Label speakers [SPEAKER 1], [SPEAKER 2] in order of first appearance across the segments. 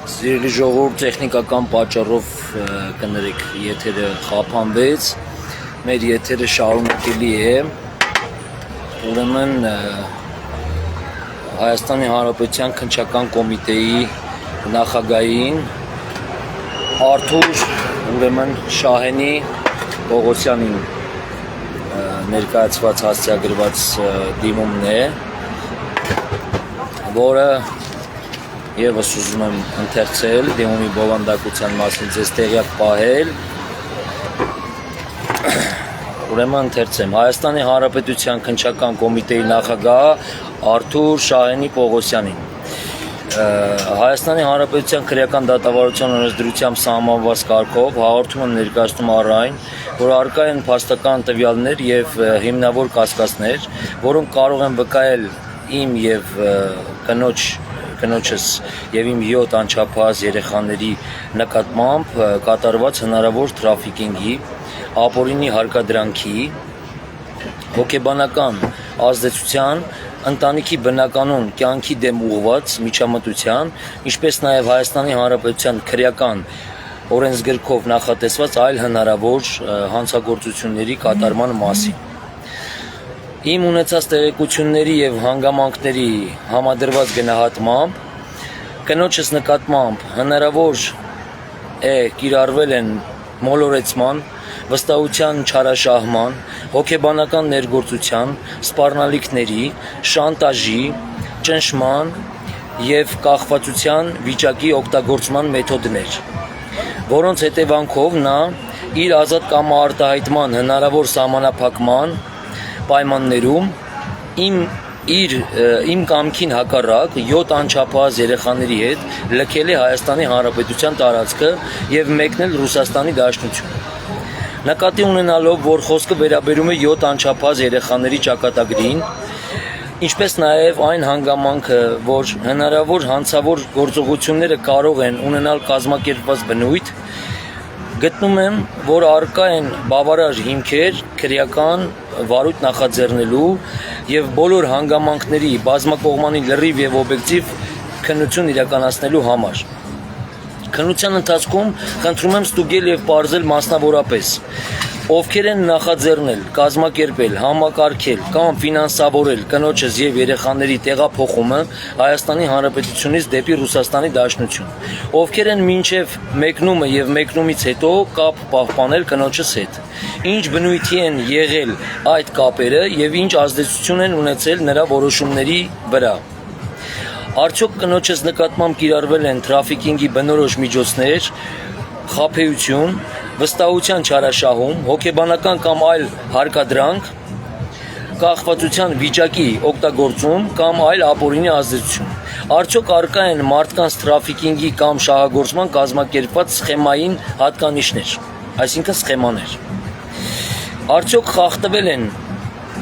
[SPEAKER 1] Սիրելի ժողովուրդ, տեխնիկական պատճառով կներեք եթերը խափանվեց, մեր եթերը շարունակելի է, ուրեմն Հայաստանի Հանրապետության քննչական կոմիտեի նախագահին Արթուր ուրեմն Շահենի Պողոսյանին ներկայացված հասցեագրված դիմումն է, որը Եվս ուզում եմ ընթերցել, դիմումի բովանդակության մասին ձեզ տեղյակ պահել, ուրեմն ընթերցեմ, Հայաստանի Հանրապետության քննչական կոմիտեի նախագահ Արթուր Շահենի Պողոսյանին, Հայաստանի Հանրապետության քրեական դատավարության օրենսդրությամբ սահմանված կարգով հաղորդում եմ ներկայացնում առ այն, որ առկա են փաստական տվյալներ և հիմնավոր կասկածներ, որոնք կարող են վկայել իմ և կնոջս և իմ 7 անչափահաս երեխաների նկատմամբ կատարված հնարավոր թրաֆիքինգի, ապօրինի հարկադրանքի, հոգեբանական ազդեցության, ընտանիքի բնականոն կյանքի դեմ ուղղված միջամտության, ինչպես նաև Հայաստանի Հանրապետության քրեական օրենսգրքով նախատեսված այլ հնարավոր հանցագործությունների կատարման մասին։ Իմ ունեցած տեղեկությունների և հանգամանքների համադրված գնահատմամբ, կնոջս նկատմամբ հնարավոր է կիրառվել են մոլորեցման, վստահության չարաշահման, հոգեբանական ներգործության, սպառնալիքների, շանտաժի, ճնշման և կախվածության վիճակի օգտագործման մեթոդներ, որոնց հետևանքով նա իր ազատ կամարտահայտման հնարավոր սահմանափակման պայմաններում իմ կամքին հակառակ 7 անչափահաս երեխաների հետ լքել է Հայաստանի Հանրապետության տարածքը և մեկնել Ռուսաստանի Դաշնություն։ Նկատի ունենալով, որ խոսքը վերաբերում է 7 անչափահաս երեխաների ճակատագրին, ինչպես նաև այն հանգամանքը, որ հնարավոր հանցավոր գործողությունները կարող են ունենալ կազմակերպված բնույթ, գտնում եմ, որ առկա են բավարար հիմքեր քրեական վարույթ նախաձեռնելու և բոլոր հանգամանքների բազմակողմանի լրիվ և օբյեկտիվ քննություն իրականացնելու համար։ Քննության ընթացքում խնդրում եմ ստուգել և պարզել մասնավորապես, ովքեր են նախաձեռնել, կազմակերպել, համակարգել կամ ֆինանսավորել կնոջս և երեխաների տեղափոխումը Հայաստանի Հանրապետությունից դեպի Ռուսաստանի Դաշնություն, ովքեր են մինչև մեկնումը և մեկնումից հետո կապ պահպանել կնոջս հետ, ինչ բնույթի են եղել այդ կապերը և ինչ ազդեցություն են ունեցել նրա որոշումների վրա, արդյոք կնոջս նկատմամբ կիրառվել են թրաֆիքինգի բնորոշ միջոցներ, խաբեություն, վստահության չարաշահում, հոգեբանական կամ այլ հարկադրանք, կախվածության վիճակի օգտագործում կամ այլ ապօրինի ազդեցություն, արդյոք առկա են մարդկանց թրաֆիքինգի կամ շահագործման կազմակերպված սխեմային հատկանիշներ, այսինքն սխեմաներ, արդյոք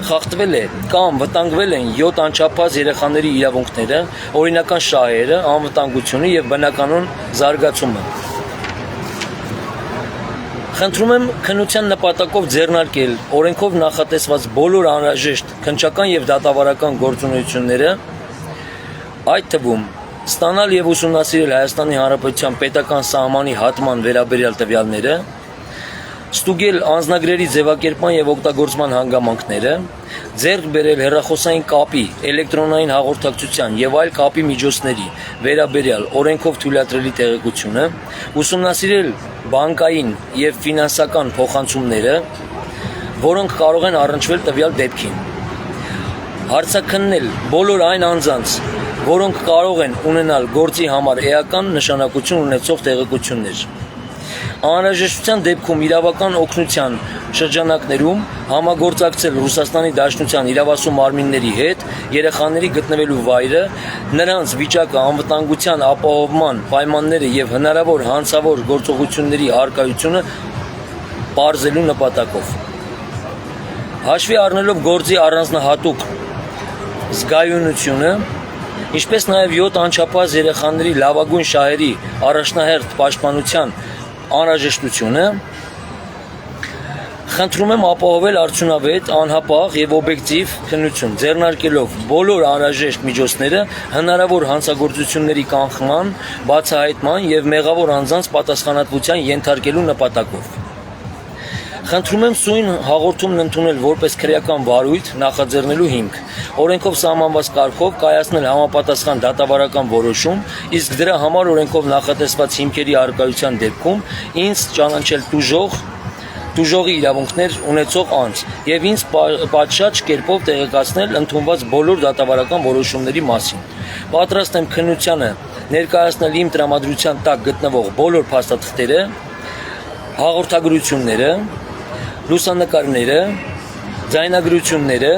[SPEAKER 1] խախտվել է կամ վտանգվել են 7 անչափահաս երեխաների իրավունքները, օրինական շահերը, անվտանգությունը և բնականոն զարգացումը։ Խնդրում եմ քննության նպատակով ձեռնարկել օրենքով նախատեսված բոլոր անհրաժեշտ քննչական և դատավարական գործունեությունները, այդ թվում ստանալ և ուսումնասիրել Հայաստանի Հանրապետության պետական սահմանի հատման վերաբերյալ տվյալները, ստուգել անձնագրերի ձևակերպման և օգտագործման հանգամանքները, ձեռք բերել հեռախոսային կապի, էլեկտրոնային հաղորդակցության և այլ կապի միջոցների վերաբերյալ օրենքով թույլատրելի տեղեկությունը, ուսումնասիրել բանկային և ֆինանսական փոխանցումները, որոնք կարող են առնչվել տվյալ դեպքին, հարցաքննել բոլոր այն անձանց, որոնք կարող են ունենալ գործի համար էական նշանակություն ունեցող տեղեկություններ, անհրաժեշտության դեպքում իրավական օգնության շրջանակներում համագործակցել Ռուսաստանի Դաշնության իրավասու մարմինների հետ երեխաների գտնվելու վայրը, նրանց վիճակը, անվտանգության ապահովման պայմանները և հնարավոր հանցավոր գործողությունների առկայությունը պարզելու նպատակով։ Հաշվի առնելով գործի առանձնահատուկ զգայունությունը, ինչպես նաև 7 անչափահաս երեխաների լավագույն շահերի առաջնահերթ պաշտպանության անհրաժեշտությունը, Խնդրում եմ ապահովել արդյունավետ, անհապաղ եւ օբյեկտիվ քննություն, ձեռնարկելով բոլոր անհրաժեշտ միջոցները հնարավոր հանցագործությունների կանխման, բացահայտման եւ մեղավոր անձանց պատասխանատվության ենթարկելու նպատակով։ Խնդրում եմ սույն հաղորդումն ընդունել որպես քրեական վարույթ նախաձեռնելու հիմք, օրենքով սահմանված կարգով կայացնել համապատասխան դատավարական որոշում, իսկ դրա համար օրենքով նախատեսված հիմքերի առկայության դեպքում ինձ ճանաչել տուժողի իրավունքներ ունեցող անձ եւ ինձ պատշաճ կերպով տեղեկացնել ընդունված բոլոր դատավարական որոշումների մասին։ Պատրաստ եմ քննությանը ներկայացնել իմ տրամադրության տակ գտնվող բոլոր փաստաթղթերը, հաղորդագրությունները, լուսանկարները, ձայնագրությունները,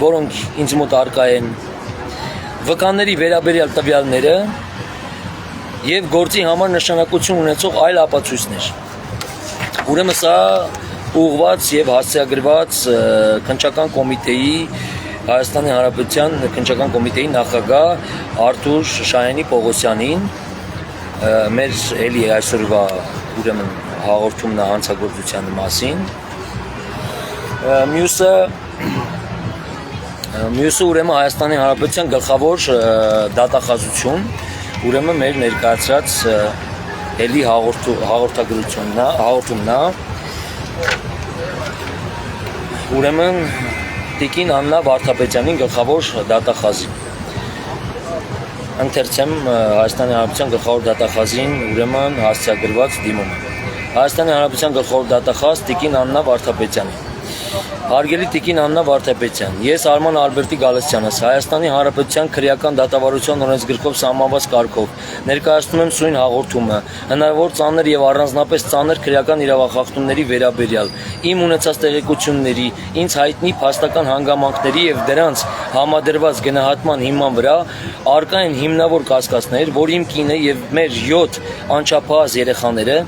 [SPEAKER 1] որոնք ինձ մոտ առկա են, վկաների վերաբերյալ տվյալները եւ գործի համար նշանակություն ունեցող այլ ապացույցներ։ Ուրեմն սա ուղղված եւ հասցեագրված քննչական կոմիտեի Հայաստանի Հանրապետության քննչական կոմիտեի նախագահ Արթուր Շահյանի Պողոսյանին մեր էլի այսօրվա ուրեմն հաղորդումն հանցագործության մասին։ Մյուսը ուրեմն Հայաստանի Հանրապետության գլխավոր դատախազություն, ուրեմն մեր ներկայացրած էլի հաղորդագրությունն է, ուրեմն Տիկին Աննա Վարդապետյանին գլխավոր դատախազին։ Ընթերցեմ Հայաստանի Հանրապետության գլխավոր դատախազին ուրեմն հասցեագրված դիմումը։ Հայաստանի Հանրապետության գլխավոր դատախազ Տիկին Աննա Վարդապետյան։ Հարգելի Տիկին Աննա Վարդապետյան, ես Արման Ալբերտի Գալստյանս Հայաստանի Հանրապետության քրեական դատավարության օրենսգրքով սահմանված կարգով ներկայացնում եմ սույն հաղորդումը հնարավոր ծանր եւ առանձնապես ծանր քրեական իրավախախտումների վերաբերյալ իմ ունեցած տեղեկությունների, ինձ հայտնի փաստական հանգամանքների եւ դրանց համադրված գնահատման հիման վրա առկա են հիմնավոր կասկածներ, որ իմ կինը եւ մեր 7 անչափահաս երեխաները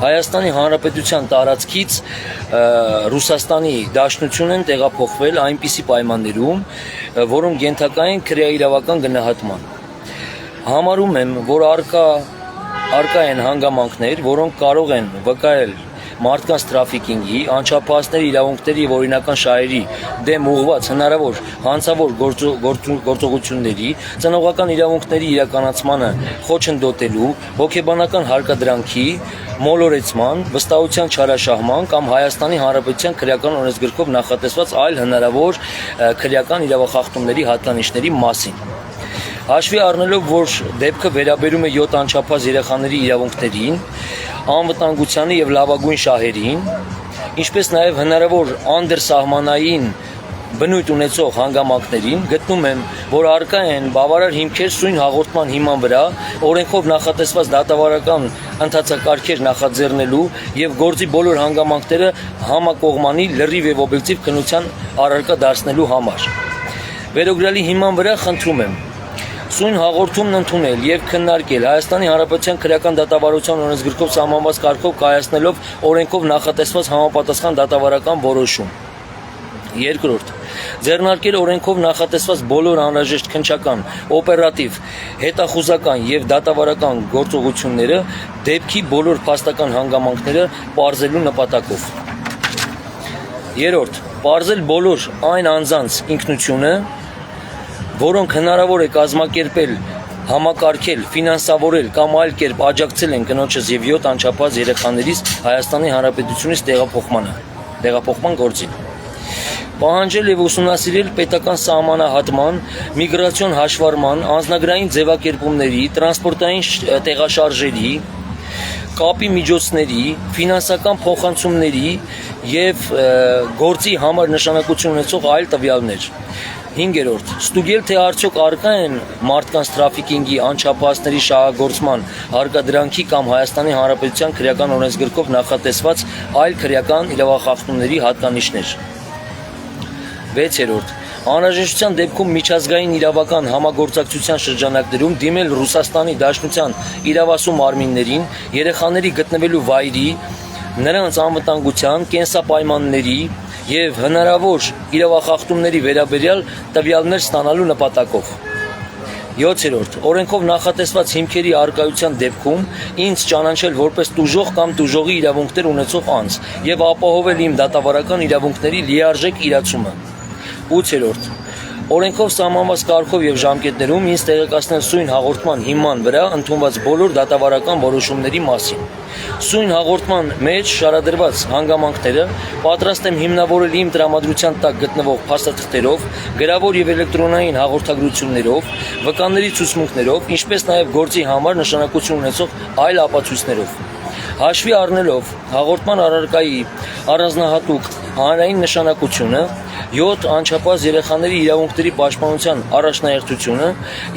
[SPEAKER 1] Հայաստանի Հանրապետության տարածքից Ռուսաստանի Դաշնություն են տեղափոխվել այնպիսի պայմաններում, որոնք ենթակա են քրեաիրավական գնահատման։ Համարում եմ, որ առկա են հանգամանքներ, որոնք կարող են վկայել մարդկանց տրաֆիկինգի, անչափահասների իրավունքների եւ օրինական շահերի դեմ ուղղված հնարավոր հանցավոր գործողությունների, ծնողական իրավունքների իրականացմանը խոչընդոտելու, հոգեբանական հարկադրանքի, մոլորեցման, վստահության չարաշահման կամ Հայաստանի Հանրապետության քրեական օրենսգրքով նախատեսված այլ հնարավոր քրեական իրավախախտումների հատկանիշների մասին։ Հաշվի առնելով, որ դեպքը վերաբերում է 7 անչափահաս երեխաների իրավունքներին, անվտանգությանը եւ լավագույն շահերին, ինչպես նաեւ հնարավոր անդրսահմանային բնույթ ունեցող հանգամանքներին, գտնում եմ, որ առկա են բավարար հիմքեր սույն հաղորդման հիման վրա օրենքով նախատեսված դատավարական ընթացակարգեր նախաձեռնելու եւ գործի բոլոր հանգամանքները համակողմանի լրիվ եւ օբյեկտիվ քննության առարկա դարձնելու համար։ Վերոգրալի հիման վրա խնդրում եմ սույն հաղորդումն ընդունել եւ քննարկել Հայաստանի Հանրապետության քրեական դատավարության օրենսգրքով սահմանված կարգով կայացնելով օրենքով նախատեսված համապատասխան դատավարական որոշում։ Երկրորդ, ձեռնարկել օրենքով նախատեսված բոլոր անհրաժեշտ քննչական, օպերատիվ, հետախուզական եւ դատավարական գործողությունները դեպքի բոլոր փաստական հանգամանքները պարզելու նպատակով։ Երրորդ, պարզել բոլոր այն անձանց ինքնությունը, որոնք հնարավոր է կազմակերպել, համակարգել, ֆինանսավորել կամ այլ կերպ աջակցել են կնոջս եւ 7 անչափահաս երեխաներից Հայաստանի Հանրապետությունից տեղափոխման գործին։ Պահանջել եւ ուսումնասիրել պետական սահմանահատման, միգրացիոն հաշվառման, անձնագրային ձևակերպումների, տրանսպորտային տեղաշարժերի, կապի միջոցների, ֆինանսական փոխանցումների եւ գործի համար նշանակություն ունեցող այլ տվյալներ։ 5. Ստուգել, թե արդյոք առկա են մարդկանց տրաֆիկինգի, անչափահասների շահագործման, հարկադրանքի կամ Հայաստանի Հանրապետության քրեական օրենսգրքով նախատեսված այլ քրեական իրավախախտումների հատկանիշներ։ 6. Անհրաժեշտության դեպքում միջազգային իրավական համագործակցության շրջանակներում դիմել Ռուսաստանի Դաշնության իրավասու մարմիններին, երեխաների գտնվելու վայրի, նրանց անվտանգության, կենսապայմանների եւ հնարավոր իրավախախտումների վերաբերյալ տվյալներ ստանալու նպատակով։ 7. Օրենքով նախատեսված հիմքերի առկայության դեպքում ինձ ճանաչել որպես տուժող կամ տուժողի իրավունքներ ունեցող անձ եւ ապահովել իմ դատավարական իրավունքների լիարժեք իրացումը։ 8. Օրենքով սահմանված կարգով եւ ժամկետներում ինձ տեղեկացնել սույն հաղորդման հիման վրա ընդունված բոլոր դատավարական որոշումների մասին։ Սույն հաղորդման մեջ շարադրված հանգամանքները պատրաստ եմ հիմնավորել իմ տրամադրության տակ գտնվող փաստաթղթերով, գրավոր եւ էլեկտրոնային հաղորդագրություններով, վկաների ցուցմունքներով, ինչպես նաեւ գործի համար նշանակություն ունեցող այլ ապացույցներով։ Հաշվի առնելով հաղորդման առարկայի առանձնահատուկ հանրային նշանակությունը, 7 անչափահաս երեխաների իրավունքների պաշտպանության առաջնահերթությունը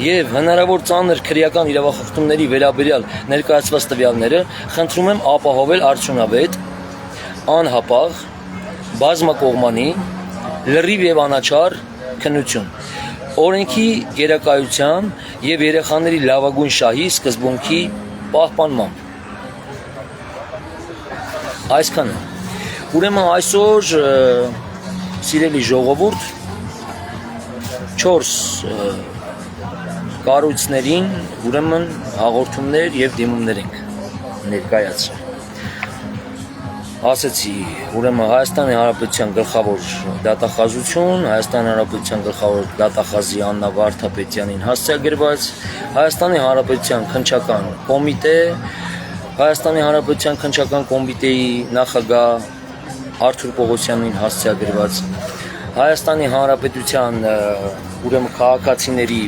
[SPEAKER 1] եւ հնարավոր ծանր քրեական իրավախախտումների վերաբերյալ ներկայացված տվյալները խնդրում եմ ապահովել արդյունավետ, անհապաղ, բազմակողմանի, լրիվ եւ անաչառ քննություն, օրենքի գերակայության եւ երեխաների լավագույն շահի սկզբունքի պահպանմամբ։ Այսքանը։ Ուրեմն այսօր սիրելի ժողովուրդ 4 կառույցներին ուրեմն հաղորդումներ եւ դիմումներ ենք ներկայացրել։ Ասացի, ուրեմն Հայաստանի Հանրապետության գլխավոր դատախազություն, Հայաստանի Հանրապետության գլխավոր դատախազի Աննա Վարդապետյանին հասցեագրված, Հայաստանի Հանրապետության քննչական կոմիտե, Հայաստանի Հանրապետության քննչական կոմիտեի նախագահ Արթուր Պողոսյանին հասցեագրված, Հայաստանի Հանրապետության ուրեմն քաղաքացիների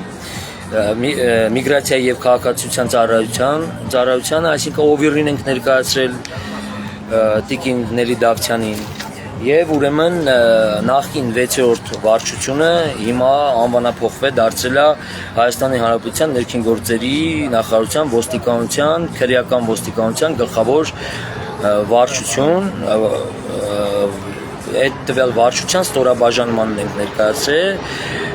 [SPEAKER 1] միգրացիայի եւ քաղաքացիության ծառայության, այսինքն OVIR-ին ենք ներկայացրել Տիկին Նելի Դավթյանին եւ ուրեմն նախկին 6-րդ վարչությունը հիմա անվանափոխվել դարձել է Հայաստանի Հանրապետության ներքին գործերի նախարարության ոստիկանության, քրեական ոստիկանության գլխավոր վարչություն, այդ տվյալ վարչության ստորաբաժանմանն ենք ներկայացրել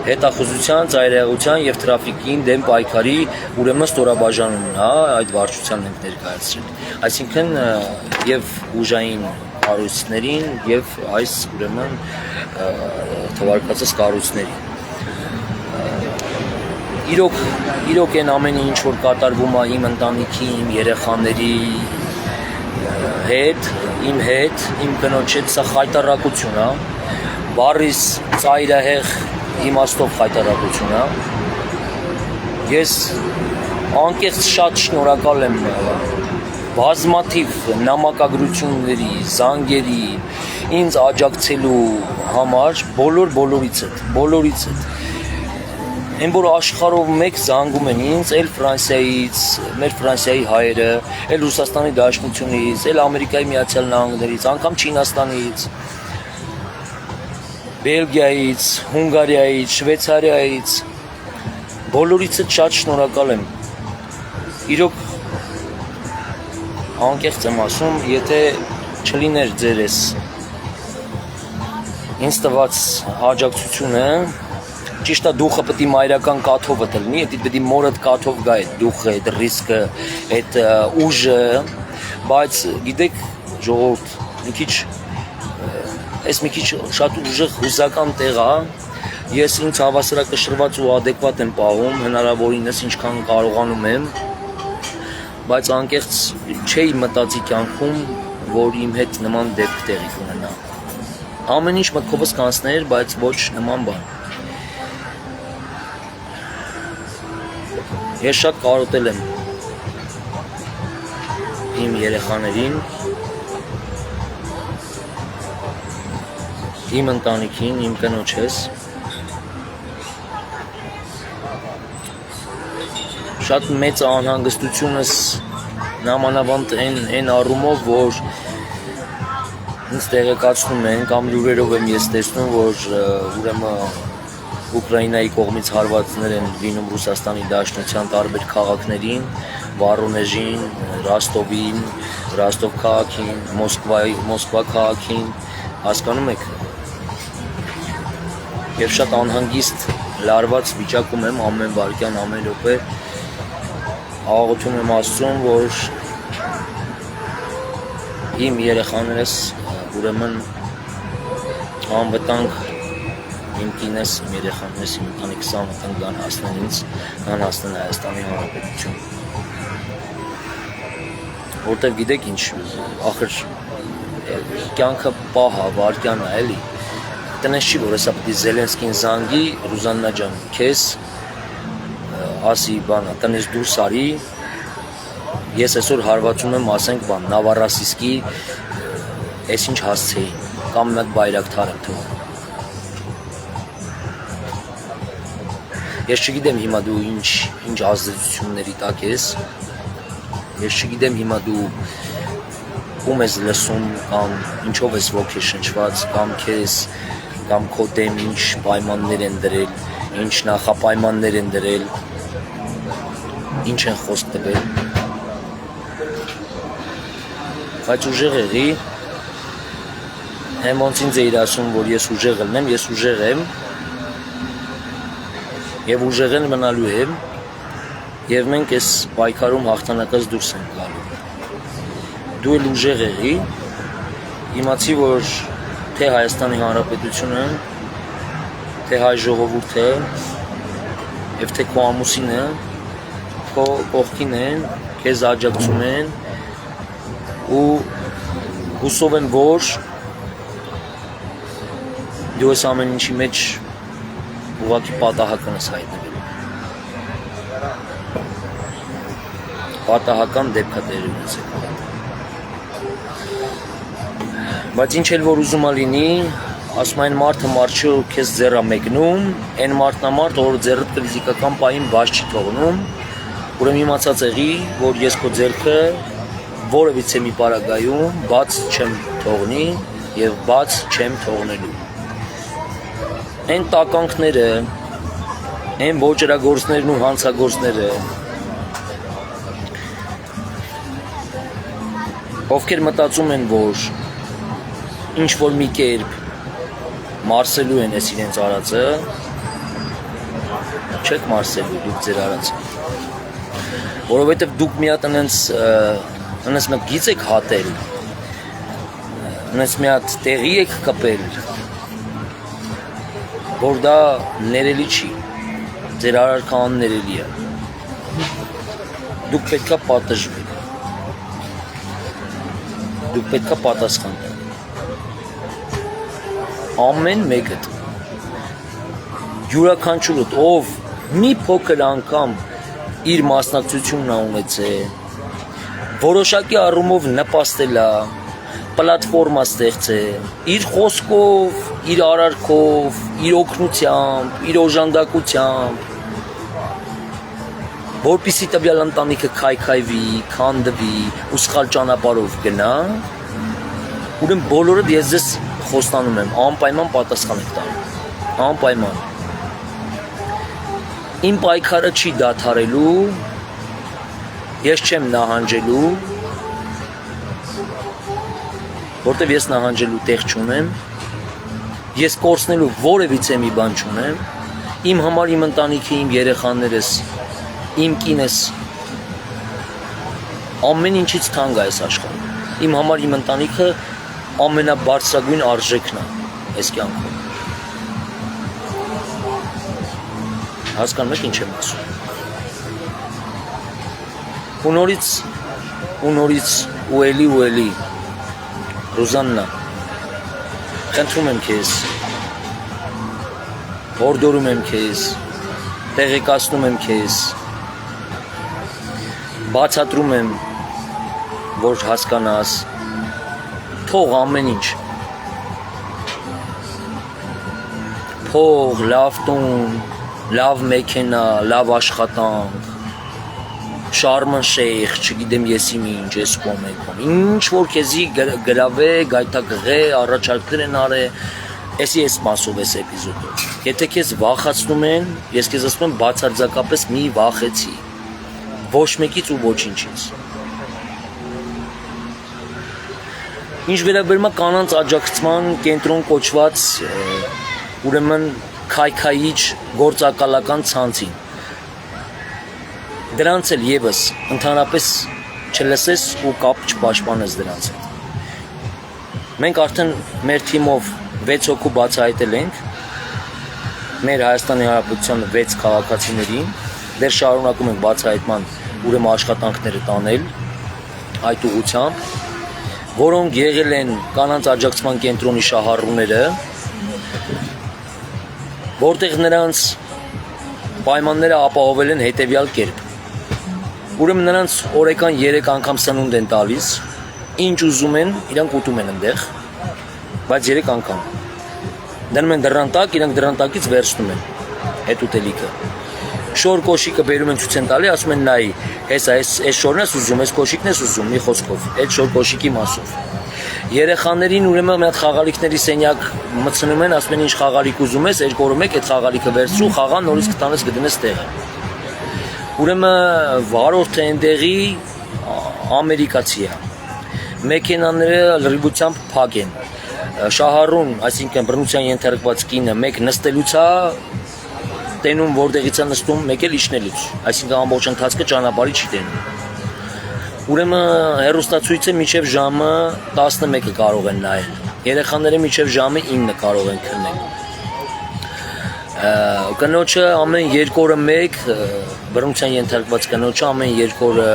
[SPEAKER 1] հետախուզության, ծայրահեղության եւ տրաֆիկին դեմ պայքարի ուրեմն ստորաբաժանումն է, այդ վարչությանն ենք ներկայացրել։ Այսինքն եւ ուժային կառույցներին եւ այս ուրեմն թվարկածս կառույցներին։ Իրոք այն ամենը ինչ որ կատարվում է իմ ընտանիքի, իմ երեխաների հետ, իմ կնոջ հետ, սա խայտարակություն է, բառիս ծայրահեղ իմաստով խայտարակություն է։ Ես անկեղծ շատ շնորհակալ եմ բազմաթիվ նամակագրությունների, զանգերի ինձ աջակցելու համար բոլորից հետ։ Այն որ աշխարհով մեկ զանգում են ինձ, էլ Ֆրանսիայից, մեր Ֆրանսիայի հայերը, էլ Ռուսաստանի Դաշնությունից, էլ Ամերիկայի Միացյալ Նահանգներից, անգամ Չինաստանից, Բելգիայից, Հունգարիայից, Շվեյցարիայից, բոլորից շատ շնորհակալ եմ։ Իրոք անկեղծ եմ ասում, եթե չլիներ ձեր էս ինձ տված աջակցությունը, ճիշտ է դուխը պետք է մայրական կաթովը դլնի, դա պետք է մորդ կաթով գա այդ դուխը, այդ ռիսկը, այդ ուժը, բայց գիտեք ժողովուրդ, մի քիչ շատ ուժեղ հուզական տեղ է, ես ինձ հավասարակշռված ու adekvat եմ պահում, հնարավորինս ինչքան կարողանում եմ, բայց անկեղծ չէի մտածի կյանքում, որ իմ հետ նման դեպք տեղի կունենա։ Ամեն ինչ մտքովս կանցներ, բայց ոչ նման բան։ Ես շատ կարոտել եմ իմ երեխաներին, իմ ընտանիքին, իմ կնոջս, շատ մեծ անհանգստությունս նամանավանդ այն առումով, որ ինձ տեղեկացնում են կամ լուրերով եմ ես տեսնում, որ ուրեմն Ուկրաինայի կողմից հարվածներ են լինում Ռուսաստանի Դաշնության տարբեր քաղաքներին, Վառոնեժին, Ռոստովին, Ռոստով քաղաքին, Մոսկվա քաղաքին, հասկանում եք։ Եվ շատ անհանգիստ լարված վիճակում եմ ամեն վայրկյան, ամեն րոպե աղոթում եմ Աստծուն, որ իմ երեխաներս ուրեմն անվտանգ իմ կինս, իմ երեխաներս, իմ ընտանիքս անվտանգ հասնեն ինձ, հասնեն Հայաստանի Հանրապետություն։ Որտեվ գիտեք ինչ, ախր կյանքը պահ է, վարկյան է, էլի։ Տնես չի, որ հեսա պիտի Զելենսկին զանգի, Ռուզաննա ջան, քեզ ասի բանը, տնես դուրս արի, ես այսօր հարվածում եմ, ասենք բան, Նավառասիսկի ես ինչ հասցեի, կամ մեկ բայրակթար եմ թվում։ Ես չգիտեմ հիմա դու ինչ ազդեցությունների տակ ես, ես չգիտեմ հիմա դու ում ես լսում, կամ ինչով ես ոգեշնչված, կամ քեզ, կամ քո դեմ ինչ պայմաններ են դրել, ինչ նախապայմաններ են դրել, ինչ են խոսք տվել, բայց ուժեղ եղի, հեմ ոնց ինձ էիր ասում, որ ես ուժեղ ելնեմ, ես ուժեղ եմ, և ուժեղ են մնալու եմ, և մենք ես պայքարում հաղթանակած դուրս ենք գալու։ Դու էլ ուժեղ եղի, իմացի, որ թե Հայաստանի Հանրապետությունը, թե հայ ժողովուրդը, և թե քո ամուսինը, քո կողքին են, քեզ աջակցում են, ու հուսով եմ, որ դու ես ամեն ինչի մեջ ուղղակի պատահական ես հայտնվել։ Պատահական դեպք է տեղի ունեցել։ Բայց ինչ էլ որ ուզում ա լինի, ասում այն մարդը մարդ չի, որ քեզ ձեռ ա մեկնում, այն մարդն ա մարդ, որ ձեռդ կրիզիկական պահին բաց չի թողնում, ուրեմն իմացած եղի, որ ես քո ձեռքը որևիցե մի պարագայում բաց չեմ թողնի և բաց չեմ թողնելու։ Այն տականքները, այն ոճրագործներն ու հանցագործները, ովքեր մտածում են, որ ինչ-որ մի կերպ մարսելու են ես իրենց արածը, չեք մարսելու դուք ձեր արածը, որովհետև դուք մի հատ ընենց մեկ գիծ եք հատել, ընենց մի հատ տեղի եք կպել, որ դա ներելի չի, ձեր արարքը աններելի է, դուք պետք է պատժվեք, դուք պետք է պատասխանեք, ամեն մեկդ, յուրաքանչյուրդ, ով մի փոքր անգամ իր մասնակցությունն ա ունեցել, որոշակի առումով նպաստել ա, պլատֆորմա ստեղծել, իր խոսքով, իր արարքով, իր օգնությամբ, իր օժանդակությամբ, որպեսզի տվյալ ընտանիքը քայքայվի, քանդվի ու սխալ ճանապարհով գնա, ուրեմն բոլորդ ես ձեզ խոստանում եմ, անպայման պատասխան եք տալու, անպայման։ Իմ պայքարը չի դադարելու, ես չեմ նահանջելու, որտև ես նահանջելու տեղ չունեմ, ես կորցնելու որևիցե մի բան չունեմ, իմ համար իմ ընտանիքը, իմ երեխաներս, իմ կինս, ամեն ինչից թանկ է այս աշխարհում, իմ համար իմ ընտանիքը ամենաբարձրագույն արժեքն է այս կյանքում։ Հասկանում եք ինչ եմ ասում։ Ու նորից ու էլի Ռուզաննա, խնդրում եմ քեզ, հորդորում եմ քեզ, տեղեկացնում եմ քեզ, բացատրում եմ, որ հասկանաս, թող ամեն ինչ, փող, լավ տուն, լավ մեքենա, լավ աշխատանք, շարմն շեյխ, չգիտեմ ես իմ ինչ, ես կոմ, ինչ որ քեզի գրավե, գայթակղե, առաջարկներ են արե, էսի ես մասով ես էպիզոդով։ Եթե քեզ վախացնում են, ես քեզ ասում եմ բացարձակապես մի վախեցի, ոչ մեկից ու ոչինչից։ Ինչ վերաբերում է կանանց աջակցման կենտրոն կոչված ուրեմն քայքայիչ գործակալական ցանցին, դրանց էլ եւս ընդհանրապես չլսես ու կապ չպաշտպանես դրանց հետ։ Մենք արդեն մեր թիմով 6 հոգու բացահայտել ենք մեր Հայաստանի Հանրապետության 6 քաղաքացիներին, դեռ շարունակում ենք բացահայտման ուրեմն աշխատանքները տանել այդ ուղղությամբ, որոնք եղել են կանանց աջակցման կենտրոնի շահառուները, որտեղ նրանց պայմանները ապահովել են հետևյալ կերպ. ուրեմն նրանց օրական 3 անգամ սնունդ են տալիս, ինչ ուզում են, իրանք ուտում են այնտեղ, բայց 3 անգամ դնում են դռան տակ, իրանք դռան տակից վերցնում են այդ ուտելիքը։ Շոր կոշիկը բերում են ցույց են տալի, ասում են նայ, այս շորն ես ուզում, այս կոշիկն ես ուզում, մի խոսքով, այդ շոր կոշիկի մասով։ Երեխաներին ուրեմն մի հատ խաղալիքների սենյակ մտցնում են, ասում են ինչ խաղալիք ուզում ես, 2 օրը մեկ այդ խաղալիքը վերցրու, խաղան նորից կտանես գտնես տեղը։ Ուրեմն վարորդը այնտեղի ամերիկացի է։ Մեքենաները լրիվությամբ փակ են։ Շահառուն, այսինքն բռնության ենթարկված կինը մեկ նստելուց է տենում, որտեղից է նստում, մեկ էլ իջնելուց, այսինքն ամբողջ ընթացքը ճանապարհի չի տենում։ Ուրեմն հեռուստացույցը մինչև ժամը 11-ը կարող են նայել, երեխաները մինչև ժամը 9 կարող են քննել։ Կնոջը ամեն 2 օրը մեկ, բռնության ենթարկված կնոջը ամեն 2 օրը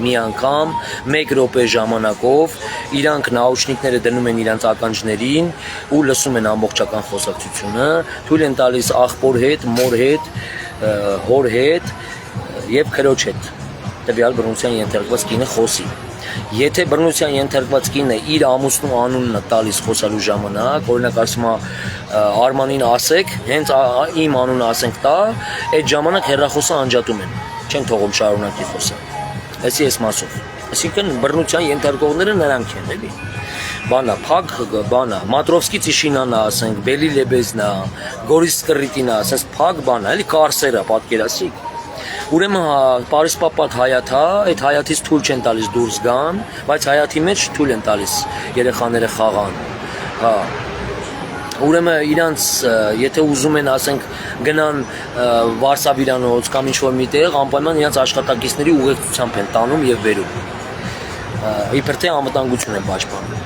[SPEAKER 1] մի անգամ, 1 րոպե ժամանակով իրանք նաուչնիկները դնում են իրանց ականջներին ու լսում են ամբողջական խոսակցությունը, թույլ են տալիս աղբոր հետ, մոր հետ, հոր հետ եւ քրոջ հետ, տվյալ բռնության ենթարկված կինը խոսի։ Եթե բռնության ենթարկված կինը իր ամուսնու անունն է տալիս խոսալու ժամանակ, օրինակ ասում է Արմանին ասեք, հենց իմ անունը ասենք տա, այդ ժամանակ հեռախոսը անջատում են, չեն թողում շարունակի խոսել։ Այսի էս մասով։ Այսինքն բռնության ենթարկողները նրանք են, էլի։ Բանա, փակ բանա, Մատրովսկի Տիշինանա ասենք, Բելի Լեբեզնա, Գորիս Սկրիտինա, ասես փակ բանա, էլի կարսերը պատկերացիք։ Ուրեմն պարիսպապատ հայաթ է, այդ հայաթից թույլ չեն տալիս դուրս գան, բայց հայաթի մեջ թույլ են տալիս երեխաները խաղան։ Հա։ Ուրեմն իրանց եթե ուզում են, ասենք, գնան Վարշավիրանոց կամ ինչ-որ միտեղ, անպայման իրանց աշխատակիցների ուղեկցությամբ են տանում եւ վերում։ Իբր թե անվտանգություն են պաշտպանում։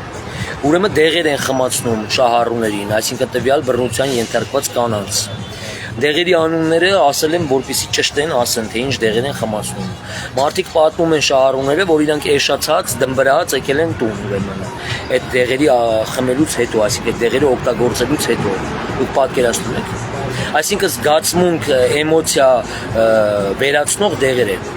[SPEAKER 1] Ուրեմն դեղեր են խմացնում շահառուներին, այսինքն տվյալ բռնության ենթարկված կանանց։ Դեղերի անունները ասել են, որպեսզի ճշտեն, ասեն, թե ինչ դեղեր են խմացնում։ Մարդիկ պատմում են շահառուները, որ իրանք էշացած, դմբրած եկել են տուն ուրեմն։ Այդ դեղերի խմելուց հետո, այսինքն դեղերը օգտագործելուց հետո, դուք պատկերացնում եք։ Այսինքն զգացմունք, էմոցիա վերացնող դեղեր են։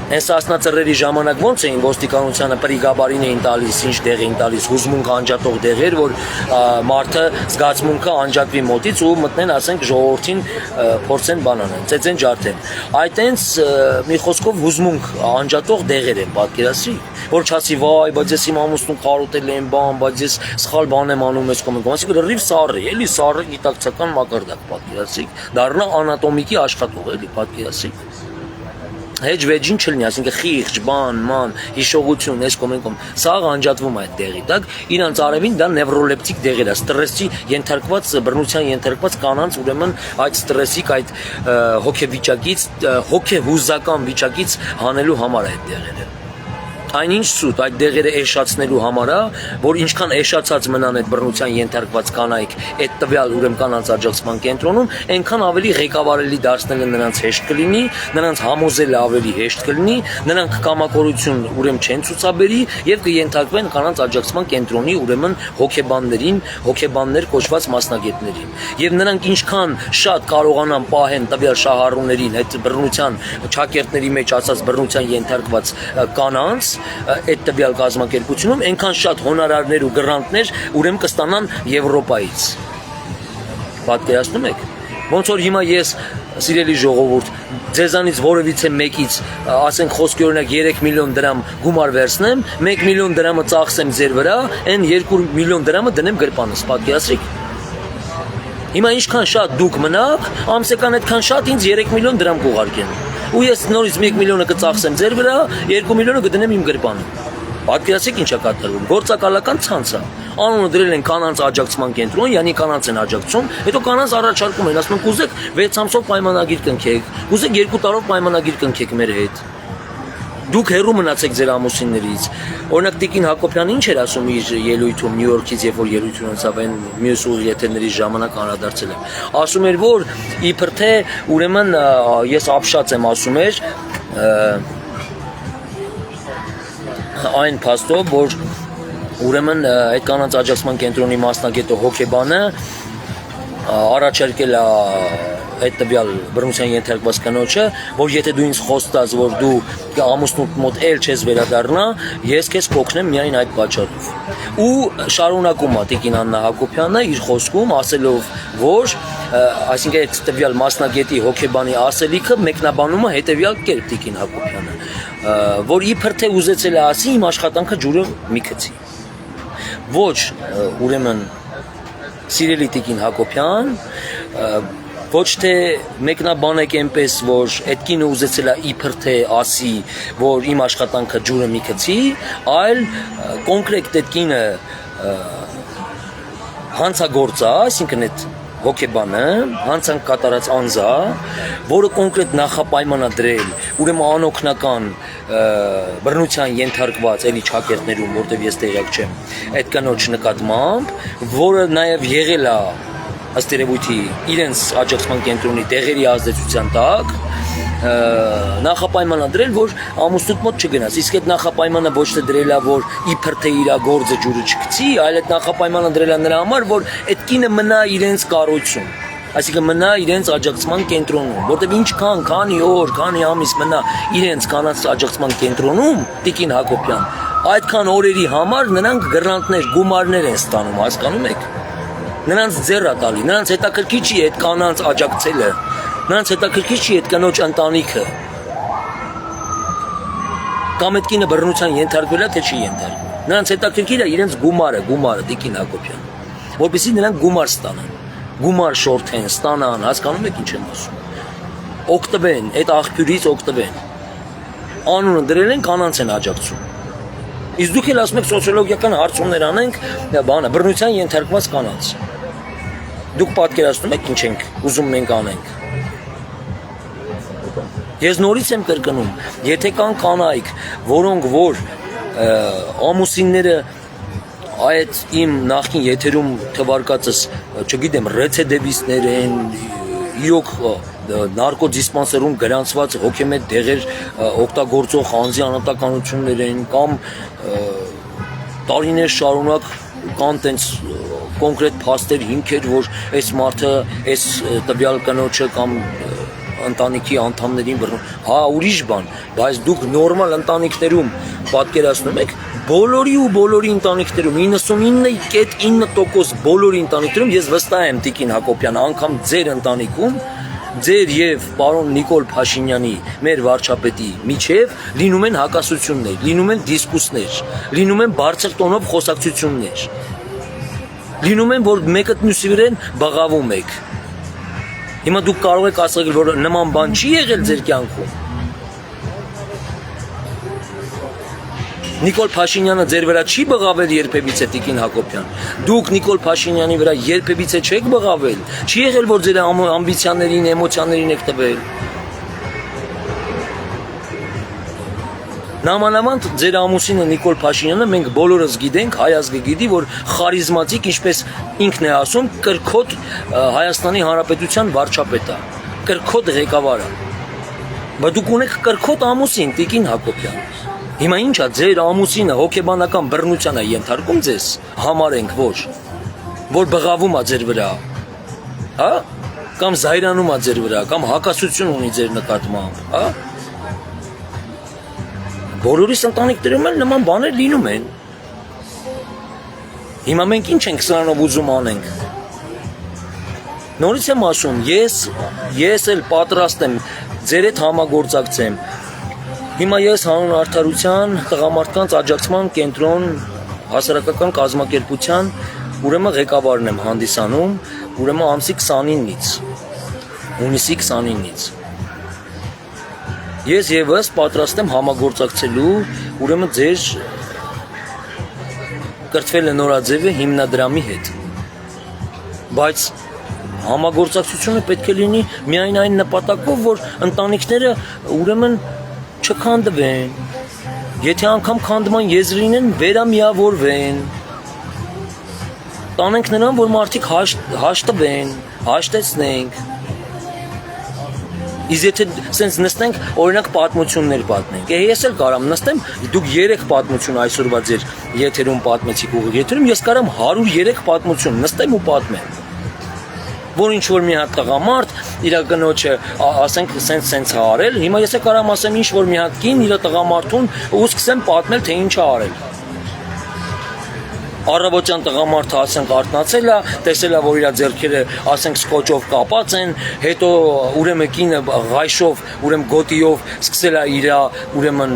[SPEAKER 1] Այս ասնածռերի ժամանակ ոնց էին ոստիկանությանը պրիգաբարին էին տալիս, ինչ դեղ էին տալիս, հուզմունք անջատող դեղեր, որ մարդը զգացմունքը անջատվի մոտից ու մտնեն, ասենք, ժողովրդին փորձեն բանանեն, ծեծեն ջարդեն։ Այդ այնց մի խոսքով հուզմունք անջատող դեղեր են, պատկերացրի, որ չասի վայ, բայց ես իմ ամուսնուն խարոտել եմ բան, բայց ես սխալ բան եմ անում ես կոմեն, այսինքն լրիվ սառը, էլի սառը գիտակցական մակարդակ, պատկերացրի, դառնա անատոմիկի աշխատող, էլի պատկերացրի։ Հեջ վեջին չլինի, այսինքն խիղճ, բան, ման, հիշողություն, այս կոմեն, սա անջատվում է այդ դեղի տակ, իրանց արևին դա նևրոլեպտիկ դեղեր է, ստրեսի ենթարկված, բռնության ենթարկված կանանց, ուրեմն այդ ստրեսիկ, այդ հոգեվիճակից, հոգեհուզական վիճակից հանելու համար է այդ դեղերը։ Այնինչ սուտ այդ դեղերը էշացնելու համար է, որ ինչքան էշացած մնան այդ բռնության ենթարկված կանայք այդ տվյալ ուրեմն կանանց աջակցման կենտրոնում, այնքան ավելի ղեկավարելի դարձնելը նրանց հեշտ կլինի, նրանց համոզելը ավելի հեշտ կլինի, նրանք կամակորություն ուրեմն չեն ցուցաբերի եւ կենթարկվեն կանանց աջակցման կենտրոնի ուրեմն հոգեբաններին, հոգեբաններ կոչված մասնագետներին։ Եվ նրանք ինչքան շատ կարողանան պահեն տվյալ շահառուներին այդ բռնության ճակերտների մեջ ասած բռնության ենթարկված կանանց այդ տվյալ կազմակերպությունում այնքան շատ հոնորարներ ու գրանտներ ուրեմն կստանան Եվրոպայից։ Պատկերացնում եք։ Ոնց որ հիմա ես, սիրելի ժողովուրդ, ձեզանից որևիցե մեկից, ասենք խոսքի օրինակ 3 միլիոն դրամ գումար վերցնեմ, 1 միլիոն դրամը ծախսեմ ձեր վրա, այն 2 միլիոն դրամը դնեմ գրպանս, պատկերացրիք։ Հիմա ինչքան շատ դուք մնաք, ամսական այդքան շատ ինձ 3 միլիոն դրամ կուղարկեն։ Ու ես նորից 1 միլիոնը կծախսեմ ձեր վրա, 2 միլիոնը կդնեմ իմ գրպանը։ Պատկերացիք ինչ է կատարվում։ Գործակալական ցանց է։ Անունը դրել են կանանց աջակցման կենտրոն, յանի կանանց են աջակցում, հետո կանանց առաջարկում են, ասում են կուզեք 6 ամսով պայմանագիր կնքեք, կուզեք 2 տարով պայմանագիր կնքեք մեր հետ։ Դուք հեռու մնացեք ձեր ամուսիններից։ Օրինակ Տիկին Հակոբյանը ինչ էր ասում իր ելույթում Նյու Յորքից, երբ որ ելույթ ունեցավ այն մյուս ուղիաթերների ժամանակ անդրադարձել եմ։ Ասում էր, որ իբր թե ուրեմն ես ապշած եմ, ասում էր այն փաստով, որ ուրեմն այդ կանանց աջակցման կենտրոնի մասնագետը հոկեբանը առաջարկել է այդ տվյալ բռնության ենթարկված կնոջը, որ եթե դու ինձ խոստաս, որ դու ամուսնուդ մոտ էլ չես վերադառնա, ես քեզ կօգնեմ միայն այդ պատճառով։ Ու շարունակում է Տիկին Աննա Հակոբյանը իր խոսքում ասելով, որ այսինքն այդ տվյալ մասնագետի հոկեբանի ասելիքը մեկնաբանում է հետևյալ կերպ Տիկին Հակոբյանը, որ իբր թե ուզեցել է ասի իմ աշխատանքը ջուրը մի գցի։ Ոչ, ուրեմն սիրելի Տիկին Հակոբյան, ոչ թե մեկնաբանեք այնպես, որ այդ կինը ուզեցել է իբր թե ասի, որ իմ աշխատանքը ջուրը մի գցի, այլ կոնկրետ այդ կինը հանցագործ է, այսինքն այդ հոկեբանը, հանցանք կատարած անձա, որը կոնկրետ նախապայման է դրել, ուրեմն անօգնական բռնության ենթարկված էլի ճակերտներում, որտեղ ես տեղյակ չեմ, այդ կնոջ նկատմամբ, որը նաև եղել է ըստ երևույթի իրենց աջակցման կենտրոնի տեղերի ազդեցության տակ, նախապայման է դրել, որ ամուսնուդ մոտ չգնաս, իսկ այդ նախապայմանը ոչ թե դրել է, որ իբր թե իր գործը ջուրը չգցի, այլ այդ նախապայմանը դրել է նրա համար, որ այդ կինը մնա իրենց կառույցում, այսինքն մնա իրենց աջակցման կենտրոնում, որտեղ ինչքան, քանի օր, քանի ամիս մնա իրենց կանանց աջակցման կենտրոնում, Տիկին Հակոբյան, այդքան օրերի համար նրանք գրանտներ, գումարներ են ստանում, հասկանում եք։ Նրանց ձեռ է տալի, նրանց հետաքրքիր չի այդ կանանց աջակցելը, նրանց հետաքրքիր չի այդ կնոջ ընտանիքը։ Կամ այդ կինը բռնության ենթարկվել է, թե չի ենթարկվել։ Նրանց հետաքրքիր է իրենց գումարը, Տիկին Հակոբյան, որպեսզի նրանք գումար ստանան, գումար շորթեն, ստանան, հասկանում եք ինչ եմ ասում։ Օգտվեն, այդ աղբյուրից օգտվեն։ Անունը դրել են, կանանց են աջակցում։ Իսկ դուք էլ ասում եք սոցիոլոգիական հարցումներ անենք, բռնության ենթարկված կանանց։ Դուք պատկերացնում եք ինչ ենք ուզում մենք անենք։ Ես նորից եմ կրկնում, եթե կան կանայք, որոնք որ ամուսինները այդ իմ նախկին եթերում թվարկածս, չգիտեմ, ռեցեդեվիստներ են, իրոք նարկոդիսպանսերում գրանցված հոգեմետ դեղեր օգտագործող անձի անհատականություններ են, կամ տարիներ շարունակ կան տենց կոնկրետ փաստեր, հիմքեր, որ այս մարդը, այս տվյալ կնոջը կամ ընտանիքի անդամներին բռնում, հա, ուրիշ բան, բայց դուք նորմալ ընտանիքներում պատկերացնում եք, բոլորի ընտանիքներում 99.9% բոլորի ընտանիքներում ես վստահ եմ Տիկին Հակոբյան, անգամ ձեր ընտանիքում, ձեր եւ պարոն Նիկոլ Փաշինյանի, մեր վարչապետի միջև լինում են հակասություններ, լինում են դիսկուսներ, լինում են բարձր տոնով խոսակցություններ, լինում են, որ մեկը մյուսի վրա բղավում եք։ Հիմա դուք կարող եք ասել, որ նման բան չի եղել ձեր կյանքում։ Նիկոլ Փաշինյանը ձեր վրա չի բղավել երբևիցե Տիկին Հակոբյան։ Դուք Նիկոլ Փաշինյանի վրա երբևիցե չեք բղավել։ Չի եղել, որ ձեր ամբիցիաներին, էմոցիաներին եք տվել։ Նամանավանդ ձեր ամուսինը Նիկոլ Փաշինյանը մենք բոլորս գիտենք, հայ ազգը գիտի, որ խարիզմատիկ, ինչպես ինքն է ասում, կրքոտ Հայաստանի Հանրապետության վարչապետ է, կրքոտ ղեկավար է։ Բայց դուք ունեք կրքոտ ամուսին Տիկին Հակոբյան։ Հիմա ի՞նչ է, ձեր ամուսինը հոգեբանական բռնության է ենթարկում ձեզ, համարենք որ բղավում է ձեր վրա, հա, կամ զայրանում է ձեր վրա, կամ հակասություն ունի ձեր նկատմամբ, հա։ Բոլորիս ընտանիքներում էլ նման բաներ լինում են։ Հիմա մենք ինչ ենք սրանով ուզում անենք։ Նորից եմ ասում, ես էլ պատրաստ եմ ձեր հետ համագործակցեմ։ Հիմա ես հանուն արդարության տղամարդկանց աջակցման կենտրոն հասարակական կազմակերպության ուրեմն ղեկավարն եմ հանդիսանում, ուրեմն ամսի 29-ից, հունիսի 29-ից։ Ես եւս պատրաստ եմ համագործակցելու, ուրեմն ձեր կրթվել նորաձևի հիմնադրամի հետ։ Բայց համագործակցությունը պետք է լինի միայն այն նպատակով, որ ընտանիքները ուրեմն չքանդվեն, Եթե անգամ քանդման եզրին են, վերամիավորվեն։ Տանենք նրան, որ մարդիկ հաշտվեն, հաշտեցնենք։ Իսկ եթե սենց նստենք, օրինակ պատմություններ պատմենք։ Ես էլ կարամ նստեմ, դուք 3 պատմություն այսօրվա ձեր եթերում պատմեցիք ուղիղ եթերում, ես կարամ 103 պատմություն նստեմ ու պատմեմ։ Որ ինչ որ մի հատ տղամարդ իր կնոջը ասենք սենց արել, հիմա ես կարամ ասեմ ինչ որ մի հատ կին իր տղամարդուն ու սկսեմ պատմել թե ինչ ա արել։ Առավոտյան տղամարդը ասենք արթնացել է, տեսել է, որ իր ձեռքերը ասենք սկոչով կապած են, հետո ուրեմն կինը ղայշով, ուրեմն գոտիով սկսել է իր ուրեմն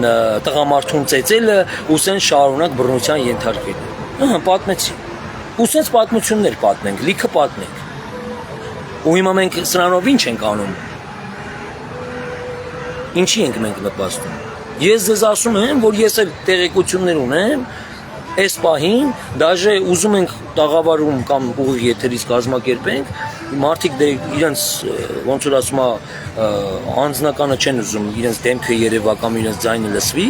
[SPEAKER 1] տղամարդուն ծեծելը ու սենց շարունակ բռնության ենթարկել։ Ահա պատմեցի։ Ու սենց պատմություններ պատմենք, լիքը պատմենք։ Ու հիմա մենք սրանով ինչ ենք անում։ Ինչի ենք մենք նպաստում։ Ես ձեզ ասում եմ, որ ես էլ տեղեկություններ ունեմ, այս պահին դաժե ուզում ենք տաղավարում կամ ուղիղ եթերից կազմակերպենք, մարդիկ իրենց ոնց որ ասում անձնականը չեն ուզում իրենց դեմքը երևա կամ իրենց ձայնը լսվի,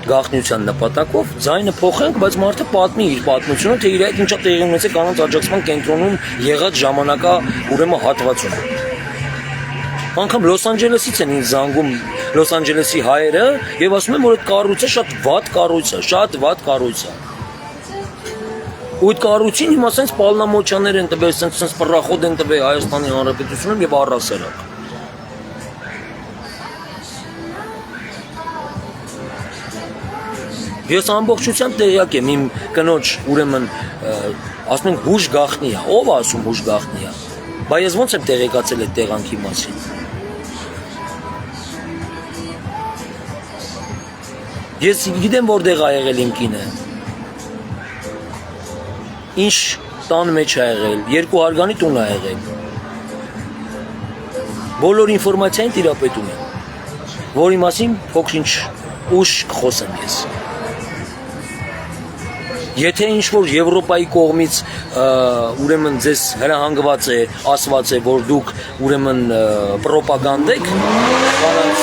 [SPEAKER 1] գաղտնիության նպատակով ձայնը փոխենք, բայց մարդը պատմի իր պատմությունը, թե իր հետ ինչա տեղի ունեցել կանանց աջակցման կենտրոնում եղած ժամանակա ուրեմն հատվածում։ Անգամ Լոս Անջելեսից են ինձ զանգում Լոս Անջելեսի հայերը եւ ասում են, որ այդ կառույցը շատ վատ կառույց է, շատ վատ կառույց է։ Ու այդ կառույցին հիմա սենց պալնամոչաներ են տվել, սենց պռախոտ են տվել Հայաստանի Հանրապետությունում եւ առասարակ։ Ես ամբողջությամբ տեղյակ եմ իմ կնոջ ուրեմն ասում են հուշ գախնի է, ով ասում հուշ գախնի է։ Բայց ես ոնց եմ տեղեկացել այդ տեղանքի մասին։ Ես գիտեմ որտեղ ա եղել իմ կինը։ Ինչ տան մեջ ա եղել, 2 հարգանի տուն ա եղել։ Բոլոր ինֆորմացիային տիրապետում եմ, որի մասին փոքր-ինչ ուշ կխոսեմ ես։ Եթե ինչ-որ Եվրոպայի կողմից ուրեմն ձեզ հրահանգված է, ասված է, որ դուք ուրեմն պրոպագանդ եք կանանց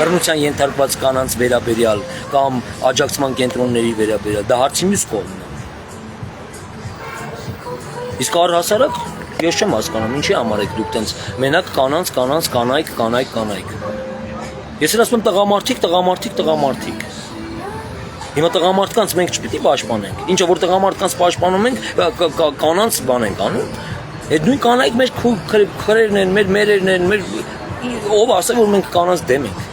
[SPEAKER 1] բռնության ենթարկված կանանց վերաբերյալ կամ աջակցման կենտրոնների վերաբերյալ, դա հարցի մյուս կողմն է։ Իսկ առհասարակ ես չեմ հասկանում, ինչի համար եք դուք տենց մենակ կանանց, Ես էլ ասում եմ տղամարդիկ։ Հիմա տղամարդկանց մենք չպիտի պաշտպանենք։ Ինչը որ տղամարդկանց պաշտպանում ենք, կանանց բան ենք անում։ Այդ նույն կանայք մեր քրերն են, մեր մերերն են, ով ասե որ մենք կանանց դեմ ենք։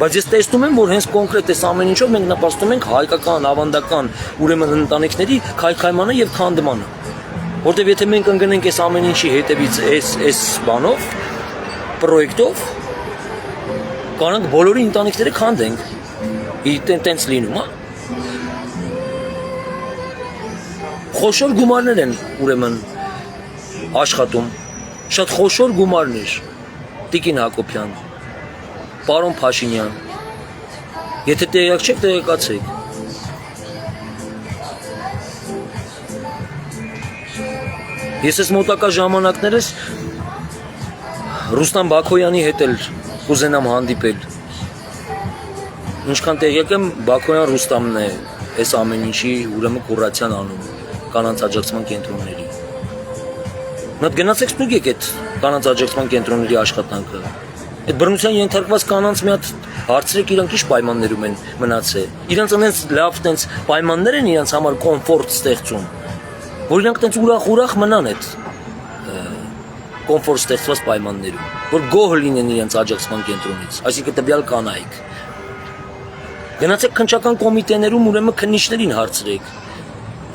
[SPEAKER 1] Բայց ես տեսնում եմ, որ հենց կոնկրետ այս ամեն ինչով մենք նպաստում ենք հայկական, ավանդական ուրեմն ընտանիքների քայքայմանը եւ քանդմանը։ Որտեւ եթե մենք ընկնենք այս ամեն ինչի հետևից այս բանով, պրոյեկտով, կանանք բոլորի ընտանիքները քանդենք։ Տենց լինում, հա։ Խոշոր գումարներ են ուրեմն աշխատում, շատ խոշոր գումարներ, Տիկին Հակոբյան, պարոն Փաշինյան, եթե տեղյակ չեք, տեղեկացեք։ Ես ես մոտակա ժամանակներս Ռուստամ Բաքոյանի հետ էլ կուզենամ հանդիպել։ Ինչքան տեղյակ եմ, Բաքոյան Ռուստամն է այս ամեն ինչի ուրեմն կուրացիան անում կանանց աջակցման կենտրոնների։ Մոտ գնացեք ստուգեք այդ կանանց աջակցման կենտրոնների աշխատանքը։ Այդ բռնության ենթարկված կանանց մի հատ հարցրեք իրանք ինչ պայմաններում են մնացել։ Իրանք այնց լավ այնց պայմաններ են իրանք համար կոմֆորտ ստեղծում, որ իրանք այնց ուրախ մնան այդ կոմֆորտ ստեղծված պայմաններում, որ գոհ լինեն իրանք աջակցման կենտրոնից, այսինքն տվյալ կանայք։ Գնացեք քննչական կոմիտեներում ուրեմն քննիչներին հարցրեք։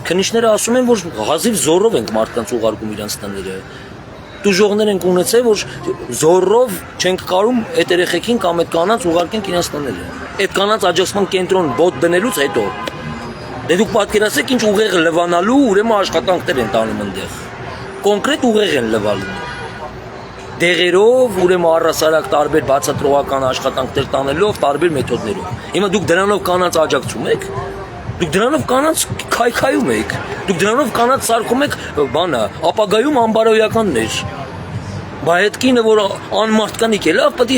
[SPEAKER 1] Քննիչները ասում են, որ հազիվ զորով ենք մարդկանց ուղարկում իրանց տները։ Տուժողներ ենք ունեցել, որ զորով չենք կարում այդ երեխեքին կամ այդ կանանց ուղարկենք իրանց տները։ Այդ կանանց աջակցման կենտրոն բոտ դնելուց հետո դե դուք պատկերացրեք ինչ ուղեղ լվանալու ուրեմն աշխատանքներ են տանում այնտեղ։ Կոնկրետ ուղեղ են լվալու։ Դեղերով, ուրեմն առասարակ տարբեր բացատրողական աշխատանքներ տանելով, տարբեր մեթոդներով։ Հիմա դուք դրանով կանանց աջակցում եք, դուք դրանով կանանց քայքայում եք, դուք դրանով կանանց սարքում եք բանը, ապագայում անբարոյականներ։ Բա այդ կինը որ անմարդկանիկ է, լավ, պետք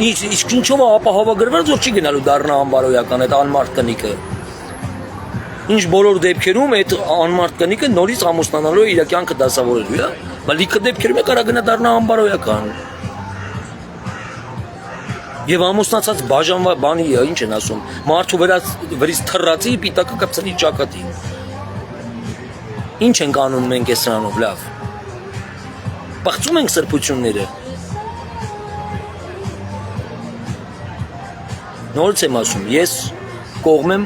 [SPEAKER 1] է ինչով ապահովագրված որ չի գնալու դառնա անբարոյական այդ անմարդկանիկը։ Ինչ բոլոր դեպքերում այդ անմարդկանիկը նորից ամուսնանալու է իր կյանքը դասավորելու, հա։ Բա լիքը դեպքերում է կարա գնա դառնա անբարոյական։ Եվ ամուսնացած բաժանվա բանի ինչ են ասում, մարդու վրից թռածի պիտակը կպցնի ճակատի։ Ինչ ենք անում մենք այս սրանով, լավ։ Պղծում ենք սրբությունները։ Նորից եմ ասում, ես կողմ եմ,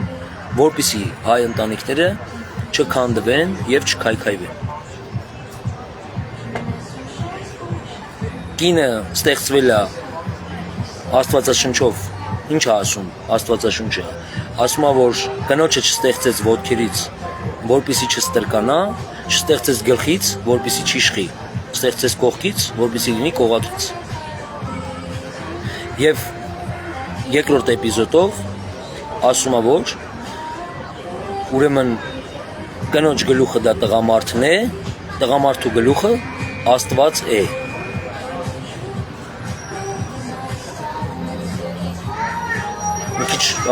[SPEAKER 1] որպեսզի հայ ընտանիքները չքանդվեն եւ չքայքայվեն։ Կինը ստեղծվել է Աստվածաշնչով, ինչ է ասում Աստվածաշունչը, ասում է, որ կնոջը չստեղծեց ոտքերից, որպեսզի չստրկանա, չստեղծեց գլխից, որպեսզի չիշխի, ստեղծեց կողքից, որպեսզի լինի կողակից։ Եվ երկրորդ էպիզոդով ասում է, որ ուրեմն կնոջ գլուխը դա տղամարդն է, տղամարդու գլուխը Աստված է։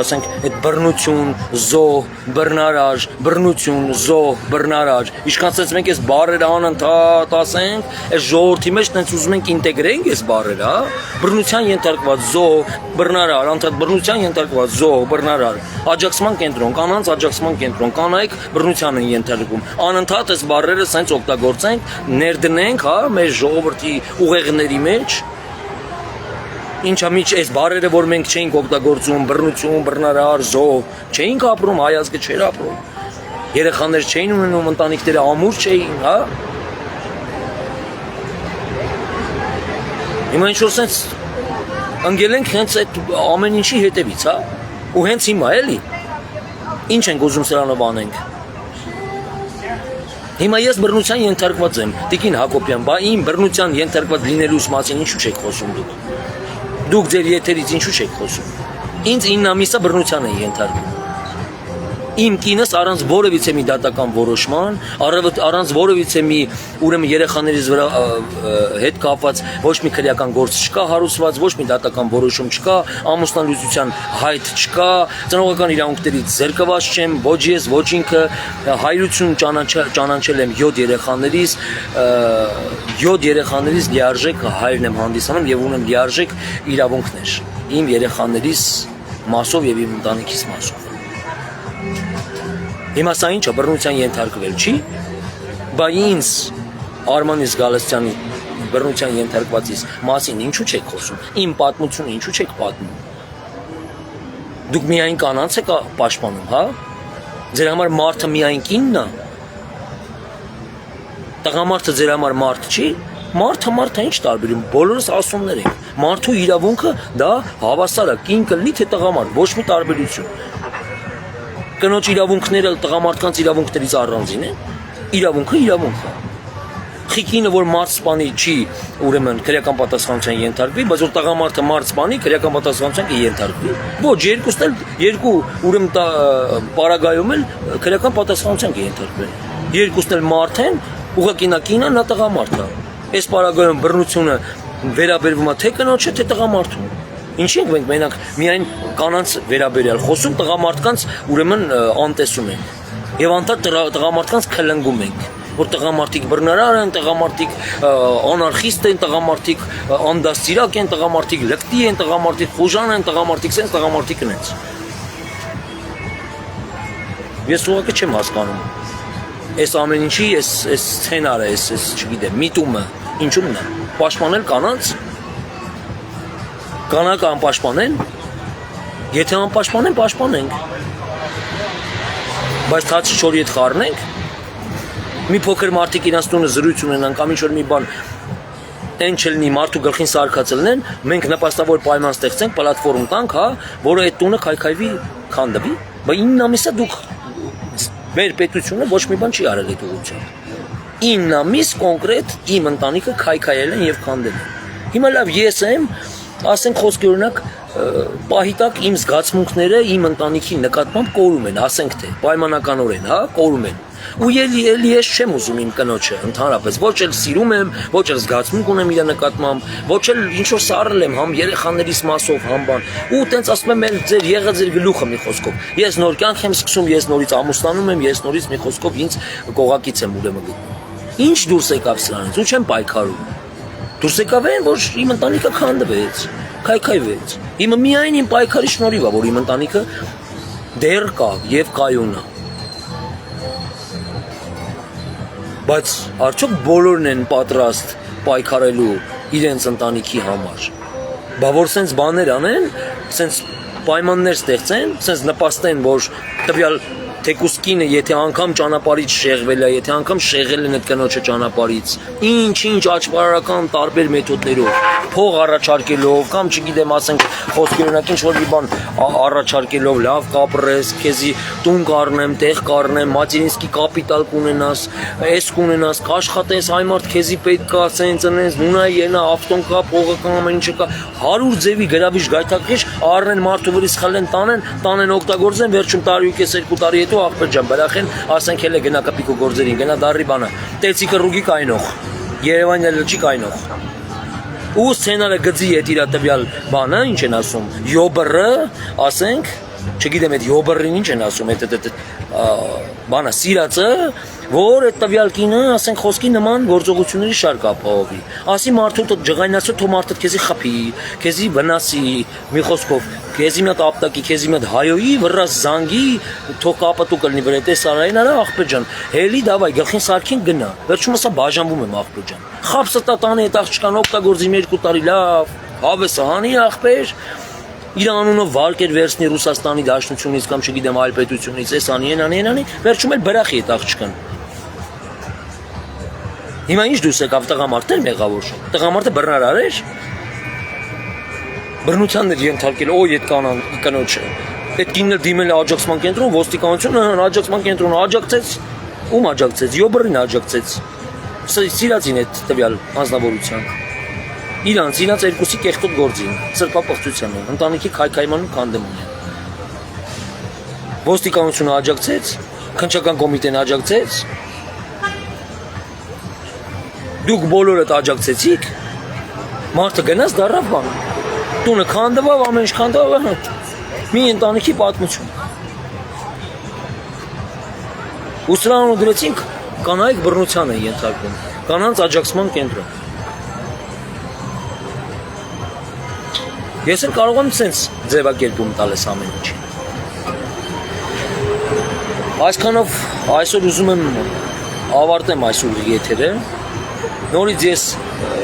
[SPEAKER 1] Ասենք այդ բռնություն, զոհ, բռնարար, բռնություն, զոհ, բռնարար, ինչքանցած մենք այս բառերը անընդհատ ասենք, այս ժողովրդի մեջ տենց ուզում ենք ինտեգրենք այս բառերը, հա, բռնության ենթարկված զոհ, բռնարար, անդադ բռնության ենթարկված զոհ, բռնարար, աջակցման կենտրոն, կանանց աջակցման կենտրոն, կանայք բռնության են ենթարկվում, անընդհատ այս բառերը սենց օգտագործենք, ներդնենք, հա, մեր ժողովրդի ուղեղների մեջ։ Ինչա միջ այս բառերը, որ մենք չէինք օգտագործում, բռնություն, բռնարար, զոհ, չէինք ապրում, հայ ազգը չէր ապրում։ Երեխաներ չէին ունենում, ընտանիքները ամուր չէին, հա։ Հիմա ինչ-որ սենց ընկել ենք հենց այդ ամեն ինչի հետևից, հա։ Ու հենց հիմա էլի։ Ինչ ենք ուզում սրանով անենք։ Հիմա ես բռնության ենթարկված եմ, Տիկին Հակոբյան, բա իմ բռնության ենթարկված լինելուս մասին ինչու չեք խոսում դուք։ Դուք ձեր եթերից ինչու չեք խոսում։ Ինձ 9 ամիսա բռնության են ենթարկում։ Իմ կինս առանց որևիցե մի դատական որոշման, առանց որևիցե մի ուրեմն երեխաներից վրա հետ կապված ոչ մի քրեական գործ չկա հարուցված, ոչ մի դատական որոշում չկա, ամուսնալուծության հայտ չկա, ծնողական իրավունքներից զերկված չեմ, ոչ ես, ոչ ինքը, հայրություն ճանաչել եմ 7 երեխաներից, 7 երեխաներից լիարժեք հայրն եմ հանդիսանում եւ ունեմ լիարժեք իրավունքներ իմ երեխաներից մասով եւ իմ ընտանիքիս մասով։ Հիմա սա ինչը բռնության ենթարկվել չի, բա ինձ Արմանիս Գալստյանի բռնության ենթարկվածից մասին ինչու չեք խոսում, իմ պատմությունը ինչու չեք պատմում։ Դուք միայն կանանց եք պաշտպանում, հա։ Ձեր համար մարդը միայն կինն է։ Տղամարդը ձեր համար մարդ չի, մարդը ինչ տարբերում, բոլորս ասումներ ենք։ Մարդու իրավունքը դա հավասար է, կին կլինի թե տղամարդ, ոչ մի տարբերություն։ Կնոջ իրավունքները տղամարդկանց իրավունքներից առանձին են, իրավունքը իրավունք է։ Խիկինը որ մարդ սպանի չի, ուրեմն քրեական պատասխանատվության ենթարկվի, բայց որ տղամարդը մարդ սպանի, քրեական պատասխանատվության կենթարկվի։ Ոչ, երկու ուրեմն պարագայում էլ քրեական պատասխանատվության կենթարկվեն։ Երկուսն էլ մարդ են, ուղղակի նա կինն է, նա տղամարդ է։ Այս պարագայում բռնությունը վերաբերվում է թե կնոջը, թե տղամարդուն։ Ինչի ենք մենք մենակ միայն կանանց վերաբերյալ խոսում, տղամարդկանց ուրեմն անտեսում ենք եւ անդադ տղամարդկանց քլնգում ենք, որ տղամարդիկ բռնարար են, տղամարդիկ անարխիստ են, տղամարդիկ անդաստիրակ են, տղամարդիկ լկտի են, տղամարդիկ խուժան են, տղամարդիկ սենց, տղամարդիկ նենց։ Ես ուղղակի չեմ հասկանում այս ամեն ինչի այս սցենարը, այս չգիտեմ, միտումը ինչու՞մն է։ Պաշտպանել կանանց, կանայք անպաշտպան են, եթե անպաշտպան են, պաշտպանենք, բայց թաչի չորի հետ խառնենք, մի փոքր մարդիկ իրենց տունը զրույց ունենան կամ ինչ-որ մի բան այն չլինի, մարդու գլխին սարքած լինեն, մենք նպաստավոր պայման ստեղծենք, պլատֆորմ տանք, հա, որը այդ տունը քայքայվի, քանդվի, բայց 9 ամիսա դուք մեր պետությունը ոչ մի բան չի արել այդ ուղղությամբ։ 9 ամիս կոնկրետ իմ ընտանիքը քայքայել են եւ քանդել են։ Հիմա լավ ես եմ, ասենք խոսքի օրինակ պահի տակ իմ զգացմունքները իմ ընտանիքի նկատմամբ կորում են, ասենք թե պայմանականորեն, հա, կորում են։ Ու էլի ես չեմ ուզում իմ կնոջը ընդհանրապես, ոչ էլ սիրում եմ, ոչ էլ զգացմունք ունեմ իր նկատմամբ, ոչ էլ ինչ որ սառել եմ համ երեխաներիս մասով, համ բան։ Ու տենց ասում եմ, ձեր եղա ձեր գլուխը մի խոսքով։ Ես նոր կյանք եմ սկսում, ես նորից ամուսնանում եմ, ես նորից մի խոսքով ինձ կողակից եմ ուրեմն գտնում։ Ինչ դուրս եկավ սրանից, ու չեմ պայքարում։ Դուրս եկավ այն, որ իմ ընտանիքը քանդվեց, քայքայվեց։ Իմը միայն իմ պայքարի շնորհիվ է, որ իմ ընտանիքը դեռ կա եւ կայուն է։ Բայց արդյոք բոլորն են պատրաստ պայքարելու իրենց ընտանիքի համար։ Բա որ սենց բաներ անեն, սենց պայմաններ ստեղծեն, սենց նպաստեն, որ տվյալ թեկուս կինը, եթե անգամ ճանապարհից շեղվել է, եթե անգամ շեղել են այդ կնոջը ճանապարհից, ինչ աճպարարական տարբեր մեթոդներով, փող առաջարկելով, կամ չգիտեմ, ասենք խոսքերոնակ ինչ որ մի բան առաջարկելով, լավ կապրես, քեզի տուն կառնեմ, տեղ կառնեմ, մատերինսկի կապիտալ կունենաս, էս կունենաս, կաշխատես, այ մարդ քեզի պետք է, ասենց ընես, նունա ենա, ավտոն կա, փողը կա, ամեն ինչը կա, 100 ձևի գրավիչ գայթակղիչ առնեն մարդու վրից խլեն, տանեն օգտագործեն, վերջում տարի ու կես 2 տարի հետո ախպեր ջան, բրախեն, ասենք հələ գնա կպիկո գործերին, գնա դարի բանը, տեցիկը ռուգի կայնող, Երևանն էլ չի կայնող։ Ու սցենարը գծի հետ իր տվյալ բանը, ինչ են ասում, յոբրը, ասենք, չգիտեմ այդ յոբրին ինչ են ասում, այդ բանը սիրածը, որ այդ տվյալ կինը, ասենք խոսքի նման գործողությունների շարք ապահովի։ Ասի մարդու ջղայնացու թո մարդը քեզի խփի, քեզի վնասի, մի խոսքով, քեզի մի հատ ապտակի, քեզի մի հատ հայոյի, վրաս զանգի, թո կապը դու կլինի վրա, տեսարային արա աղբեր ջան, հելի դավայ գլխին սարքին գնա։ Վերջում ասա բաժանվում եմ աղբեր ջան։ Խապսը տա տանի այդ աղջկան օգտագործի 2 տարի լավ, հավեսը հանի աղբեր։ Իր անունով վարկեր վերցնի Ռուսաստանի Դաշնությունից կամ չգիտեմ այլ պետությունից, էս անի, վերջում էլ բրախի այդ աղջկան։ Հիմա ինչ դուս եկավ տղամարդներ մեղավոր, տղամարդը բռնարար էր, բռնության էր ենթարկել, օ այդ կնոջը, այդ կինն էլ դիմել է աջակցման կենտրոն, ոստիկանությունը աջակցման կենտրոնը աջակցեց, ում աջակցեց, յոբրին աջակցեց, սիրածին այդ տվյալ անձնավորության, իրանց երկուսի կեղտոտ գործին, սրբապղծությանը, ընտանիքի քայքայման ու քանդման, ոստիկանությունը աջակցեց, քննչական կոմիտեն աջակցեց, դուք բոլորդ աջակցեցիք, մարդը գնաց դառավ բան, տունը քանդվավ, ամեն ինչ քանդվավ, մի ընտանիքի պատմություն։ Ու սրան դրեցինք կանայք բռնության են ենթարկվում, կանանց աջակցման կենտրոն։ Ես էլ կարող եմ սենց ձևակերպում տալ ես ամեն ինչի։ Այսքանով այսօր ուզում եմ ավարտեմ այսօր եթերը, նորից ես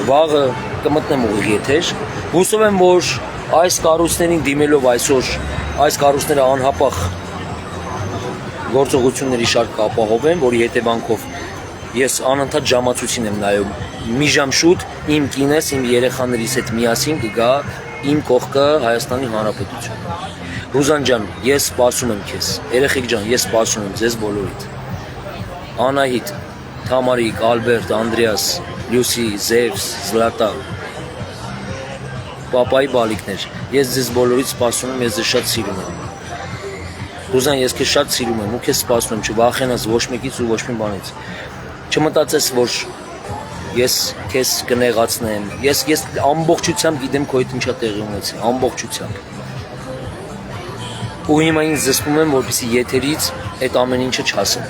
[SPEAKER 1] վաղը կմտնեմ ուղիղ եթեր, հուսով եմ, որ այս կառույցներին դիմելով այսօր, այս կառույցները անհապաղ գործողությունների շարք կապահովեն, որի հետևանքով ես անընդհատ ժամացույցին եմ նայում, մի ժամ շուտ իմ կինս, իմ երեխաներիս հետ միասին կգա իմ կողքը Հայաստանի Հանրապետություն։ Ռուզան ջան, ես սպասում եմ քեզ, երեխեք ջան, ես սպասում եմ ձեզ բոլորիդ։ Անահիտ, Թամարիկ, Ալբերտ, Անդրեաս, Լյուսի, Զևս, Զլատա, պապայի բալիկներ, ես ձեզ բոլորից սպասում եմ, ես ձեզ շատ սիրում եմ։ Ռուզան, ես քեզ շատ սիրում եմ ու քեզ սպասում եմ, չվախենաս ոչ մեկից ու ոչ մի բանից։ Չմտածես, որ ես քեզ կնեղացնեմ, ես ամբողջությամբ գիտեմ քո հետ ինչա տեղի ունեցել, ամբողջությամբ։ Ու հիմա ինձ զսպում եմ, որպեսզի եթերից այդ ամեն ինչը չասեմ։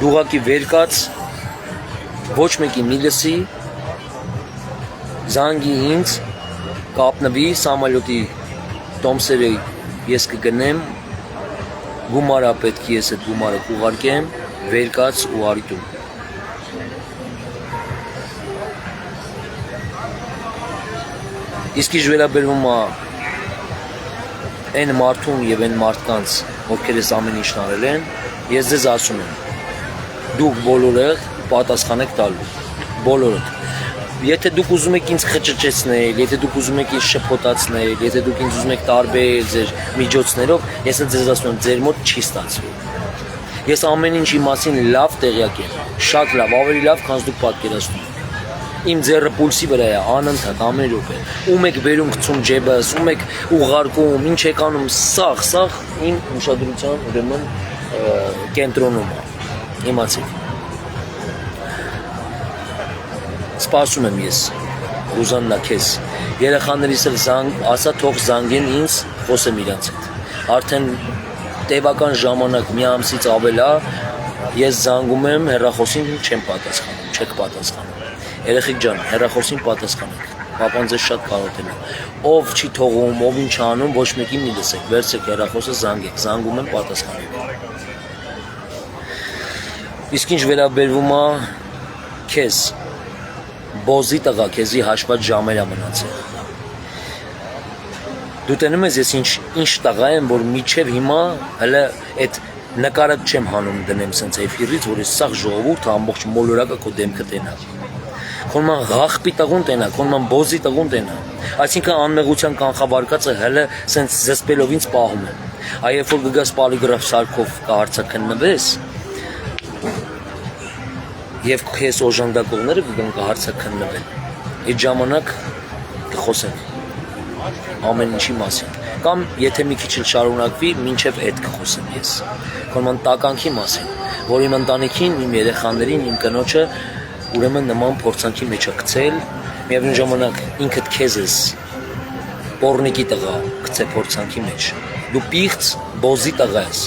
[SPEAKER 1] Դուղակի վեր կաց, ոչ մեկի մի լսի, զանգի ինձ, կապնվի, սամալյոտի տոմսերը ես կգնեմ, գումարա պետք է ես այդ գումարը կուղարկեմ, վեր կաց ու արի տուն։ Իսկ ինչ վերաբերվում է այն մարդուն եւ այն մարդկանց, ովքեր այս ամեն ինչն արել են, ես ձեզ ասում եմ, դուք բոլորդ պատասխան եք տալու, բոլորդ։ Եթե դուք ուզում եք ինձ խճճեցնել, եթե դուք ուզում եք ինձ շփոթացնել, եթե դուք ինձ ուզում եք տարբեր ձեր միջոցներով, ես ձեզ ասում եմ, ձեր մոտ չի ստացվի։ Ես ամեն ինչի մասին լավ տեղյակ եմ, շատ լավ, ավելի լավ, քան դուք պատկերացնում եք։ իմ ձեռը պուլսի վրա է, անընդհատ ամեն րոպե։ Ում եք բերում գցում ջեբս, ում եք ուղարկում, ինչ եք անում, սաղ իմ ուշադրության ուրեմն կենտրոնում է։ Իմացեք։ Սպասում եմ ես, Ռուզաննա, քեզ։ Երեխաներիս էլ ասա թող զանգեն ինձ, խոսեմ իրանց հետ։ Արդեն տևական ժամանակ մի ամսից ավել է, ես զանգում եմ, հեռախոսին չեմ պատասխանում, չեք պատասխանում։ Երեխեք ջան, հեռախոսին պատասխանեք, պապան ձեզ շատ կարոտել է։ Ով չի թողում, ով ինչ անում, ոչ մեկին մի լսեք, վերցեք հեռախոսը, զանգեք, զանգում եմ, պատասխանեք։ Իսկ ինչ վերաբերվում է քեզ, բոզի տղա, քեզի հաշված ժամեր է մնացել։ Դու տենում ես ես ինչ տղա եմ, որ միջև հիմա հələ այդ նկարը չեմ հանում դնեմ սենց էֆիրից, որ ես սաղ ժողովուրդը ամբողջ մոլորակը քո դեմքը տենա։ Քոնման ղախպի տղուն տենա, քոնման բոզի տղուն տենա։ Այսինքն անմեղության կանխաբարկածը հələ սենց զսպելով ինձ պահում եմ։ Այ երբ որ գգաս պոլիգրաֆ սարքով կհարցաքննվես, եւ քեզ օժանդակողները կգան կհարցաքննվեն։ Այդ ժամանակ կխոսենք ամեն ինչի մասին, կամ եթե մի քիչ էլ շարունակվի, մինչև այդ կխոսեմ ես։ Քոնման տականքի մասին, որ իմ ընտանիքին, իմ երեխաներին, իմ կնոջը ուրեմն նման փորձանքի մեջ է գցել, միևնույն ժամանակ ինքդ քեզ ես պոռնիկի տղա գցե փորձանքի մեջ։ Դու պիղծ բոզի տղա ես։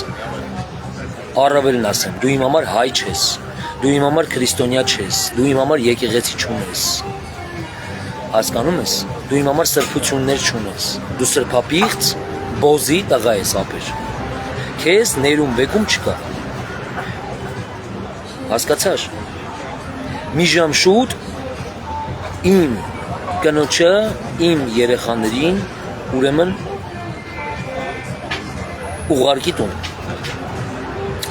[SPEAKER 1] Առավելն ասեմ, դու իմ համար հայ չես, դու իմ համար քրիստոնյա չես, դու իմ համար եկեղեցի չունես։ Հասկանում ես, դու իմ համար սրբություններ չունես, դու սրբապիղծ բոզի տղա ես ապեր, քեզ ներում վեկում չկա, հասկացար, մի ժամ շուտ իմ կնոջը, իմ երեխաներին ուրեմն ուղարկի տուն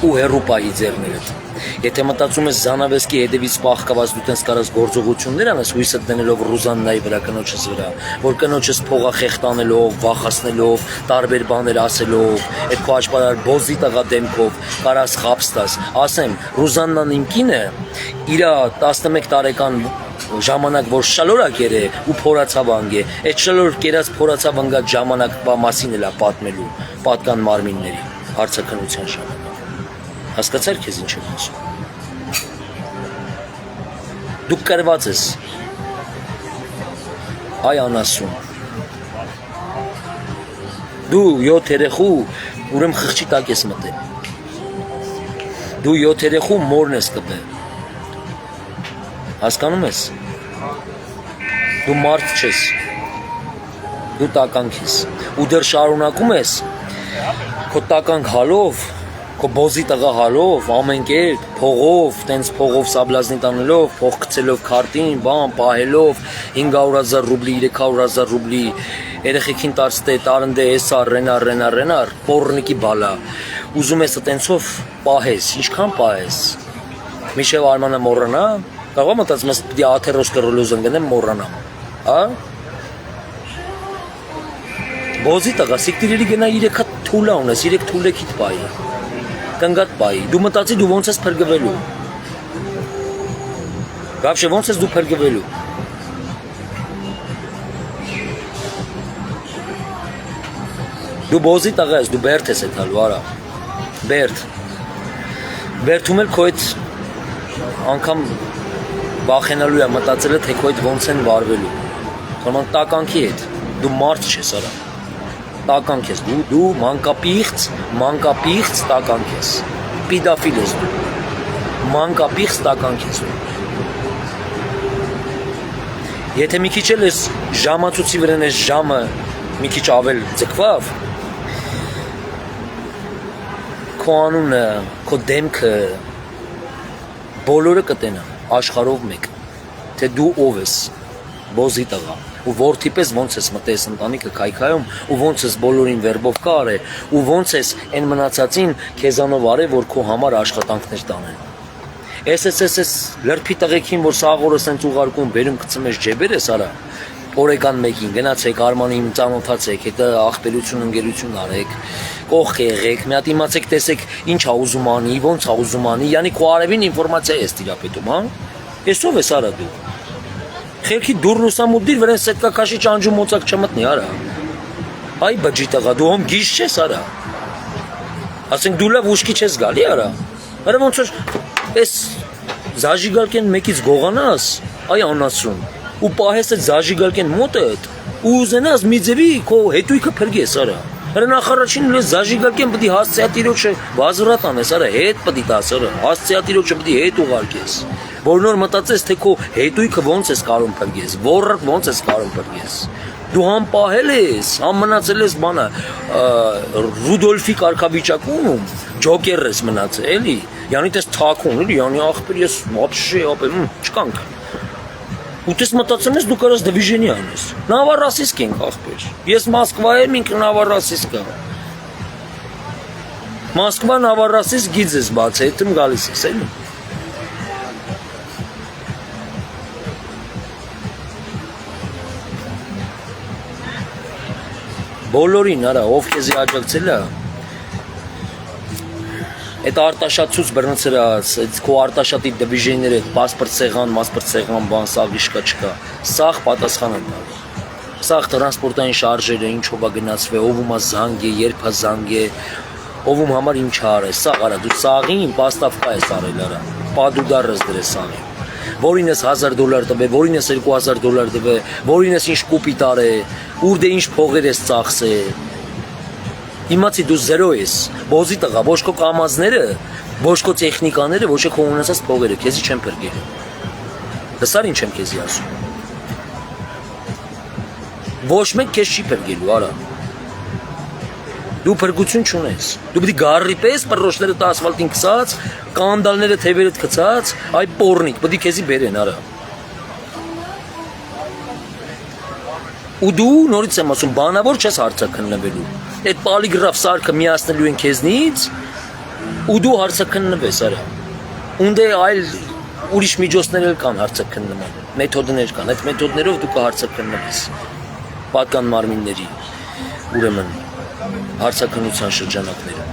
[SPEAKER 1] ու հեռու պահի ձեռներդ։ Եթե մտածում ես Զանավեսկի հետևից պահկաված դու տենց կարած գործողություններ անես հույսը դնելով Ռուզաննայի վրա կնոջս վրա, որ կնոջս փողա խեղտանելով, վախացնելով, տարբեր բաներ ասելով, այդ քո աճպարար բոզի տղա դեմքով կարաս խապս տաս, ասեմ Ռուզաննան իմ կինը իր 11 տարեկան ժամանակ որ շալորակ էր ու փորացավանգ է, այդ շալոր կերած փորացավանգած ժամանակվա մասին էլ է պատմելու պատկան մարմինների հարցաքննության ժամանակ։ Հասկացար քեզ ինչ եմ ասում։ Դու կրված ես այ անասուն։ Դու 7 երեխու ուրեմն խղճի տակ ես մտել։ Դու 7 երեխու մորն ես կպել։ Հասկանում ես։ Դու մարդ չես։ Դու տականք ես։ Ու դեռ շարունակում ես քո տականք հալով, քո բոզի տղա հալով, ամեն կերպ, փողով, տենց փողով սաբլազնի տանելով, փող գցելով քարտին, բան, պահելով 500,000 ռուբլի, 300,000 ռուբլի, երեխեքին տարստե, տարնդե, էսա, ռենար, պոռնիկի բալա, ուզում ես տենցով պահես, ինչքան պահես, միշև արմանը մոռանա, կարող եմ մտածում ես պիտի աթերոսկլերոզ ընկնեմ մոռանամ, հա? Բոզի տղա, սիկտիրերի գնա 3 հատ թուլա ունես, 3 թուլեքիդ պայի, կնգատ պայի, դու մտածի դու ոնց ես փրկվելու, գավշե ոնց ես դու փրկվելու, դու բոզի տղա ես, դու բերդ ես էթալու, արա, բերդում էլ քո այդ անգամ վախենալու է մտածելը, թե քո այդ ոնց են վարվելու, քորման տականքի հետ, դու մարդ չես արա, տականք ես, դու մանկապիղծ տականք ես, պիդաֆիլ ես դու, մանկապիղծ տականք ես դու, եթե մի քիչ էլ ես ժամացուցի վրան ես ժամը մի քիչ ավել ձգվավ, քո անունը, քո դեմքը, բոլորը կտենա, աշխարհով մեկ, թե դու ով ես, բոզի տղա, ու որդի պես ոնց ես մտես ընտանիքը քայքայում, ու ոնց ես բոլորին վերբով կար է, ու ոնց ես այն մնացածին քեզանով արե, որ քո համար աշխատանքներ տանեն։ Ես լրփի տղեկին, որ սաղորը սենց ուղարկում, բերում գցում ես ջեբեր ես արա, օրեկան մեկին, գնացեք Արմանին ծանոթացեք, հետո աղբերություն ընկերություն արեք, կողք եղեք, մի հատ իմացեք, տեսեք ինչ ա ուզում անի, ոնց ա ուզում անի, յանի քո արևին ինֆորմացիա ես տիրապետում, հա։ Ես ով ես արա դու։ Խելքի դուր լուսամուտիր վրան սետկակաշի ճանջու մոծակ չմտնի, արա։ Այ բջի տղա, դու հոմ գիշ չես, արա։ Ասենք դու լավ ուշքի չես գալի, արա։ Արա ոնց որ այս զաժիգալկեն մեկից գողանաս, այ անասուն, ու պահես այդ զաժիգալկեն մոտդ, ու ուզենաս մի ձևի քո հետույքը փրկես, արա։ Արա նախարարին ու զաժիգալկեն պետք է հասցեատիրոջը բազրատ անես, արա, հետ պետք է տաս, արա, հասցեատիրոջը պետք է հետ ուղարկես։ Որ նոր մտածես թե քո հետույքը ոնց ես կարող փրկես, որը ոնց ես կարող փրկես։ Դու համ պահել ես, համ մնացել ես բանը Ռուդոլֆի կարգավիճակում, ջոկեր ես մնացել, էլի։ Յանի տես թակուն, էլի, յանի ախպեր ես вообще ապեմ, չկանք։ Ու տես մտածում ես դու կարաս դիվիժենի անես։ Նավառասիսկ ենք ախպեր։ Ես Մոսկվա եմ, ինքը նավառասիսկ է։ Մոսկվա նավառասիսկ գիծ ես բաց, հետում գալիս ես, էլի։ Բոլորին, արա, ով քեզի աջակցել է, այդ արտաշատցուց բռնցրած, այդ քո արտաշատի դիվիժենները, պասպորտ սեղան, բան, սաղ իշկա չկա, սաղ պատասխան են տալու, սաղ տրանսպորտային շարժերը, ինչով է գնացվել, ովում է զանգ է, երբ է զանգ է, ովում համար ինչ արել, սաղ, արա, դու սաղին պաստավկա ես արել, արա, պադուդար ես դրես սաղին, որին ես $1000 տվե, որին ես $2000 տվե, որին ես ինչ կուպիտ արե, ուր դե ինչ փողեր ես ծախսե։ Իմացի դու զերո ես, բոզի տղա, ոչ քո կամազները, ոչ քո տեխնիկաները, ոչ քո ունեցած փողերը, քեզի չեն փրկել։ Լսար ինչ եմ քեզի ասում։ Ոչ մեկ քեզ չի փրկելու, արա։ Դու փրկություն չունես։ Դու պետք է գարի պես պրոշները տա ասֆալտին քցած, կանդալները թևերդ քցած, այ պորնիկ, պետք է քեզի բերեն, արա։ Ու դու նորից եմ ասում, բանավոր չես հարցաքննվելու։ Այդ պոլիգրաֆ սարքը միացնելու են քեզնից, ու դու հարցաքննվես, արա։ Ունդե այլ ուրիշ միջոցներ կան հարցաքննման, մեթոդներ կան, այդ մեթոդներով դու կհարցաքննվես։ Պատկան մարմինների, ուրեմն հարցաքննության շրջանակները։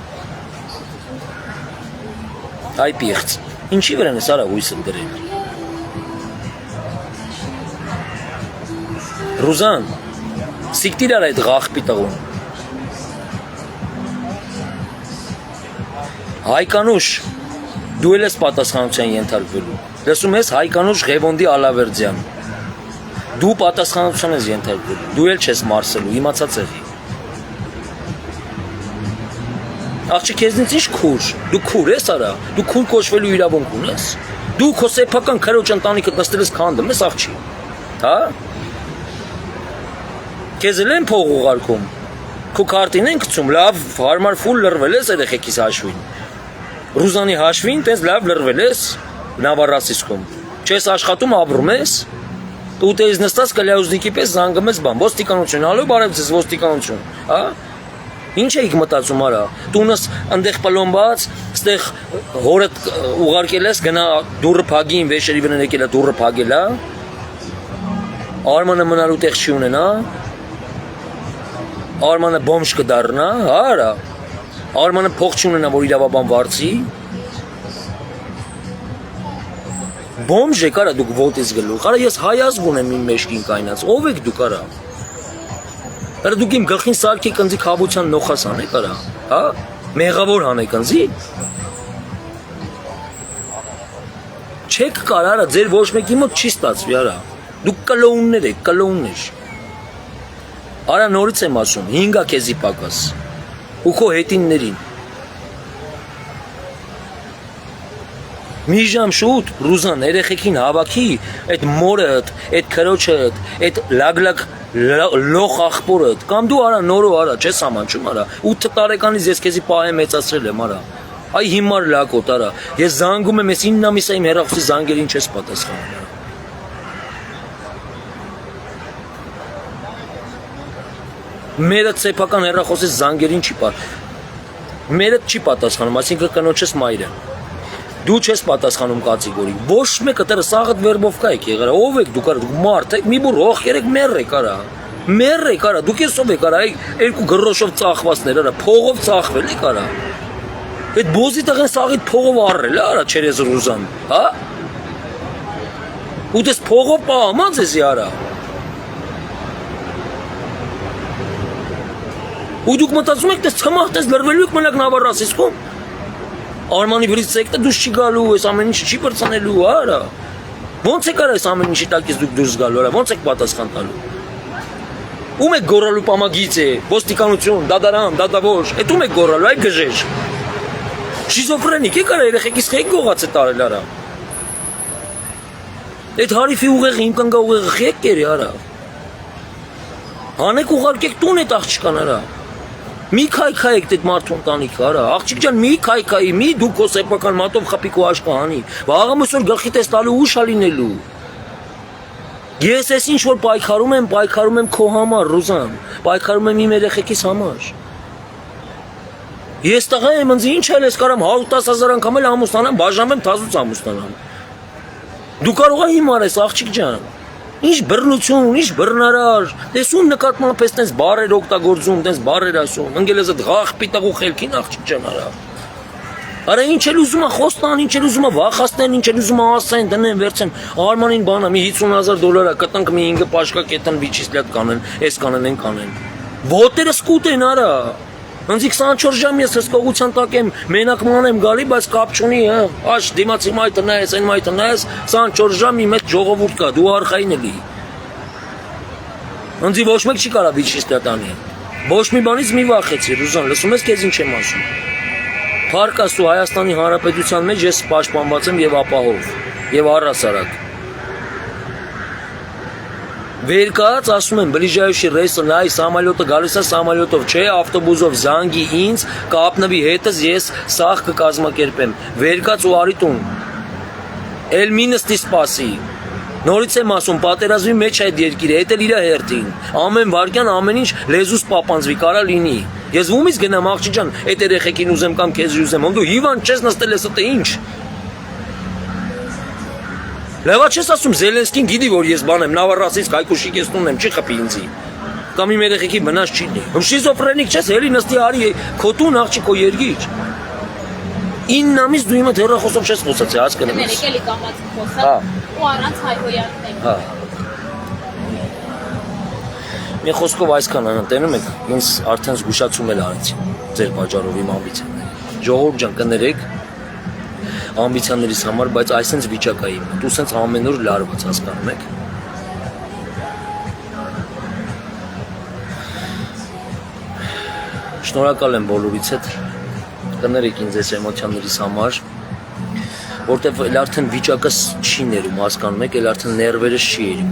[SPEAKER 1] Այ պիղծ, ինչի վրան ես, արա, հույսը դրել։ Ռուզան, սիկտիր արա այդ ղախպի տղուն։ Հայկանուշ, դու էլ ես պատասխանության ենթարկվելու։ Լսում ես Հայկանուշ Ղևոնդի Ալավերդյան։ Դու պատասխանության ես ենթարկվելու, դու էլ չես մարսելու, իմացած եղի։ Աղջի քեզնից ինչ քուր, դու քուր ես, արա, դու քուր կոչվելու իրավունք ունես։ Դու քո սեփական քրոջ ընտանիքդ նստել ես քանդում ես, աղջի։ Հա? Քեզ էլ են փող ուղարկում։ Քո քարտին են գցում, լավ, հարմար ֆուլ լրվել ես երեխեքիս հաշվին։ Ռուզանի հաշվին տես լավ լրվել ես նավառասիսկում։ Չես աշխատում, ապրում ես։ Դու տես նստած կլյաուզնիկի պես զանգում ես բան, ոստիկանություն, ալո բարև ձեզ ոստիկանություն, հա? Ինչ էիք մտածում, արա։ Տունս այնտեղ պլոմբած, այստեղ հորդ ուղարկել ես, գնա դուրը փագին, վեշերի վրա եկել է դուրը փագել, հա։ Արմանը մնալու տեղ չի ունենա։ Արմանը բոմժ կդառնա, հա, արա։ Արմանը փող չի ունենա, որ իրավաբան վարձի։ Բոմժ եք, արա, դուք ոտից գլուխ։ Արա, ես հայ ազգ ունեմ իմ մեջքին կայնած։ Ով եք դուք, արա։ Արա դուք իմ գլխին սարքի կնձի խաբության նոխաս անեք, արա, հա, մեղավոր հանեք կնձի։ Չեք կար, արա, ձեր ոչ մեկի մոտ չի ստացվի, արա, դուք կլոուններ եք, կլոուններ։ Արա նորից եմ ասում, 5-ա քեզի պակաս, ու քո հետիններին։ Մի ժամ շուտ, Ռուզան, երեխեքին հավաքի, այդ մորդ, այդ քրոջդ, այդ լագլակ լոխ աղբորդ, կամ դու արա նորո արա, չես ամանչում, արա, 8 տարեկանից ես քեզի պահ եմ մեծացրել եմ, արա, այ հիմար լակոտ, արա, ես զանգում եմ, ես 9 ամիս իմ հեռախոսի զանգերին չես պատասխանում, արա։ Մերդ սեփական հեռախոսի զանգերին չի մերդ չի պատասխանում, այսինքն կնոջս մայրը։ Դու չես պատասխանում կատեգորիկ։ Ոչ մեկը դեռ սաղդ վերբովկա եք եղել։ Ով եք դուք, դուք մարդ եք, մի բուր հող երեք մեռ եք, արա։ Մեռ եք, արա, դուք ես ով եք, արա, երկու գրոշով ծախվածներ, արա, փողով ծախվել եք, արա։ Այդ բոզի տղեն սաղիդ փողով առել, արա, չերես Ռուզան, հա։ Ու դες փողով պահամած ես արա։ Ու դուք մտածում եք դες ցմախտես լրվելու եք մենակ նավառասիսկում։ Արմանի վրից ցեկտը դուս չի գալու, այս ամեն ինչ չի բրցնելու, արա։ Ոնց եք արա այս ամեն ինչի տակից դուք դուրս գալու, արա, ոնց եք պատասխան տալու։ Ում եք գորալու պամագից է, ոստիկանություն, դադարան, դադավոր, այդ ում եք գորալու, այ գժեր։ Շիզոֆրենիկ եք արա, երեխեքից խեք գողաց է տարել արա։ Այդ հարիֆի ուղեղը, իմ կնգա ուղեղը խեք կերի արա։ Հանեք ուղարկեք տուն այդ աղջկան արա։ Մի քայքայեք դեդ մարդու ընտանիքը արա, աղջիկ ջան մի քայքայի, մի դու քո սեփական մատով խփիկ ու աշկա հանի, վաղը մսոր գլխի տես տալու ուշ ալինելու։ Ես ես ինչ որ պայքարում եմ քո համար, Ռուզան, պայքարում եմ իմ երեխեքիս համար։ Ես տղա եմ, ինձ ինչ էլ ես կարամ 110,000 անգամ էլ ամուսնանամ, բաժանեմ թազուց ամուսնանամ։ Դու կարող ես հիմար ես, աղջիկ ջան։ Ինչ բռնություն, ինչ բռնարար, տեսում նկատմամբ ես տես բարեր օգտագործում, տես բարեր ասում, ընկել ես այդ ղախ պիտաղ ու խելքին աղջիկ ջան արա։ Արա ինչ էլ ուզում է խոստան, ինչ էլ ուզում է վախացնեն, ինչ էլ ուզում է ասեն, դնեն, վերցեն, Արմանին բանա, մի $50,000 կտանք մի 5 պաշկա կետան վիճիսլյատ կանեն, այս կանեն, այն կանեն։ Ոտերը սկուտ են արա։ Ինձ 24 ժամ ես հսկողության տակ եմ, մենակ ման եմ գալի, բայց կապ չունի, հա։ Աշ դիմացի մայթը նայես, այն մայթը նայես, 24 ժամ իմ հետ ժողովուրդ կա, դու արխային էլի։ Ինձ ոչ մեկ չի կարա վիճիսլյատ անի։ Ոչ մի բանից մի վախեցի, Ռուզան, լսում ես քեզ ինչ եմ ասում։ Փառք Աստծո, Հայաստանի Հանրապետության մեջ ես պաշտպանված եմ եւ ապահով, եւ առհասարակ։ Վերկաց ասում եմ, բլիժայուշի ռեյսը նայ սամալյոտը գալիս է սամալյոտով, չէ, ավտոբուզով զանգի ինձ, կապնվի հետս ես սաղ կկազմակերպեմ։ Վերկաց ու արի տուն։ Էլ մի նստի սպասի։ Նորից եմ ասում, պատերազմի մեջ այդ երկիրը, հետ էլ իր հերթին։ Ամեն վարքյան ամեն ինչ լեզուս պապանձվի, կարա լինի։ Ես ումից գնամ աղջիկ ջան, այդ երեխեքին ուզեմ կամ քեզ ուզեմ, դու հիվանդ չես նստել ես ըտե ինչ։ Լևա չես ասում Զելենսկին գիտի որ ես բան եմ, նավառասից կայքուշիկ ես տունն եմ, չի խփի ինձի։ Կամ իմ երեխեքի մնաց չի լինի։ Շիզոֆրենիկ չես, էլի նստի արի քո տուն աղջիկ քո երգիչ։ 9 ամիս դու իմը հեռախոսով չես խոսացի, հասկանում ես։
[SPEAKER 2] Եկելի կամած խոսա ու առանց հայհոյանքների։
[SPEAKER 1] Հա։ Մի խոսքով այսքան անտենում եք, ինձ արդեն զգուշացում էլ արեցի ձեր բաժարով իմ ամբիցիաները։ Ժողովուրդ ջան, կներեք ամբիցիաներիս համար, բայց այսինչ վիճակայի իմ, դու սենց ամեն օր լարված հասկանում եք։ Շնորհակալ եմ բոլորից հետ, կներեք ինձ այս էմոցիաներիս համար, որտեվ էլ արդեն վիճակս չի ներում, հասկանում եք, էլ արդեն ներվերս չի երում։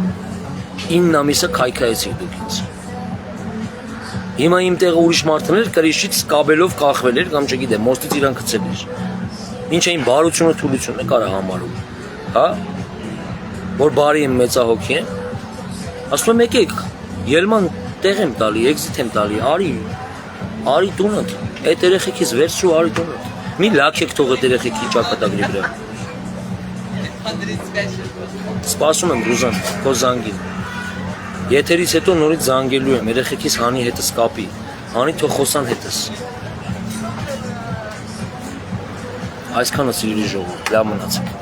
[SPEAKER 1] 9 ամիսը քայքայեցիք դուք ինձ։ Հիմա իմ տեղը ուրիշ մարդներ կրիշից կաբելով կախվել էր կամ չգիտեմ, մոստից իրան գցել էր։ Ինչ էին բարությունը թուլությունը կարա համարում, հա, որ բարի եմ մեծահոգի եմ, ասում եմ եկեք, ելման տեղ եմ տալի, էքզիտ եմ տալի, արի տունդ, այդ երեխեքից վերցրու արի տունդ, մի լաք եք թող այդ երեխեքի ճակատագրի վրա։ Սպասում եմ Ռուզան, քո զանգին, եթերից հետո նորից զանգելու եմ, երեխեքից հանի հետս կապի, հանի թող խոսան հետս։ Այսքանը սիրելի ժողովուրդ, լավ մնացեք։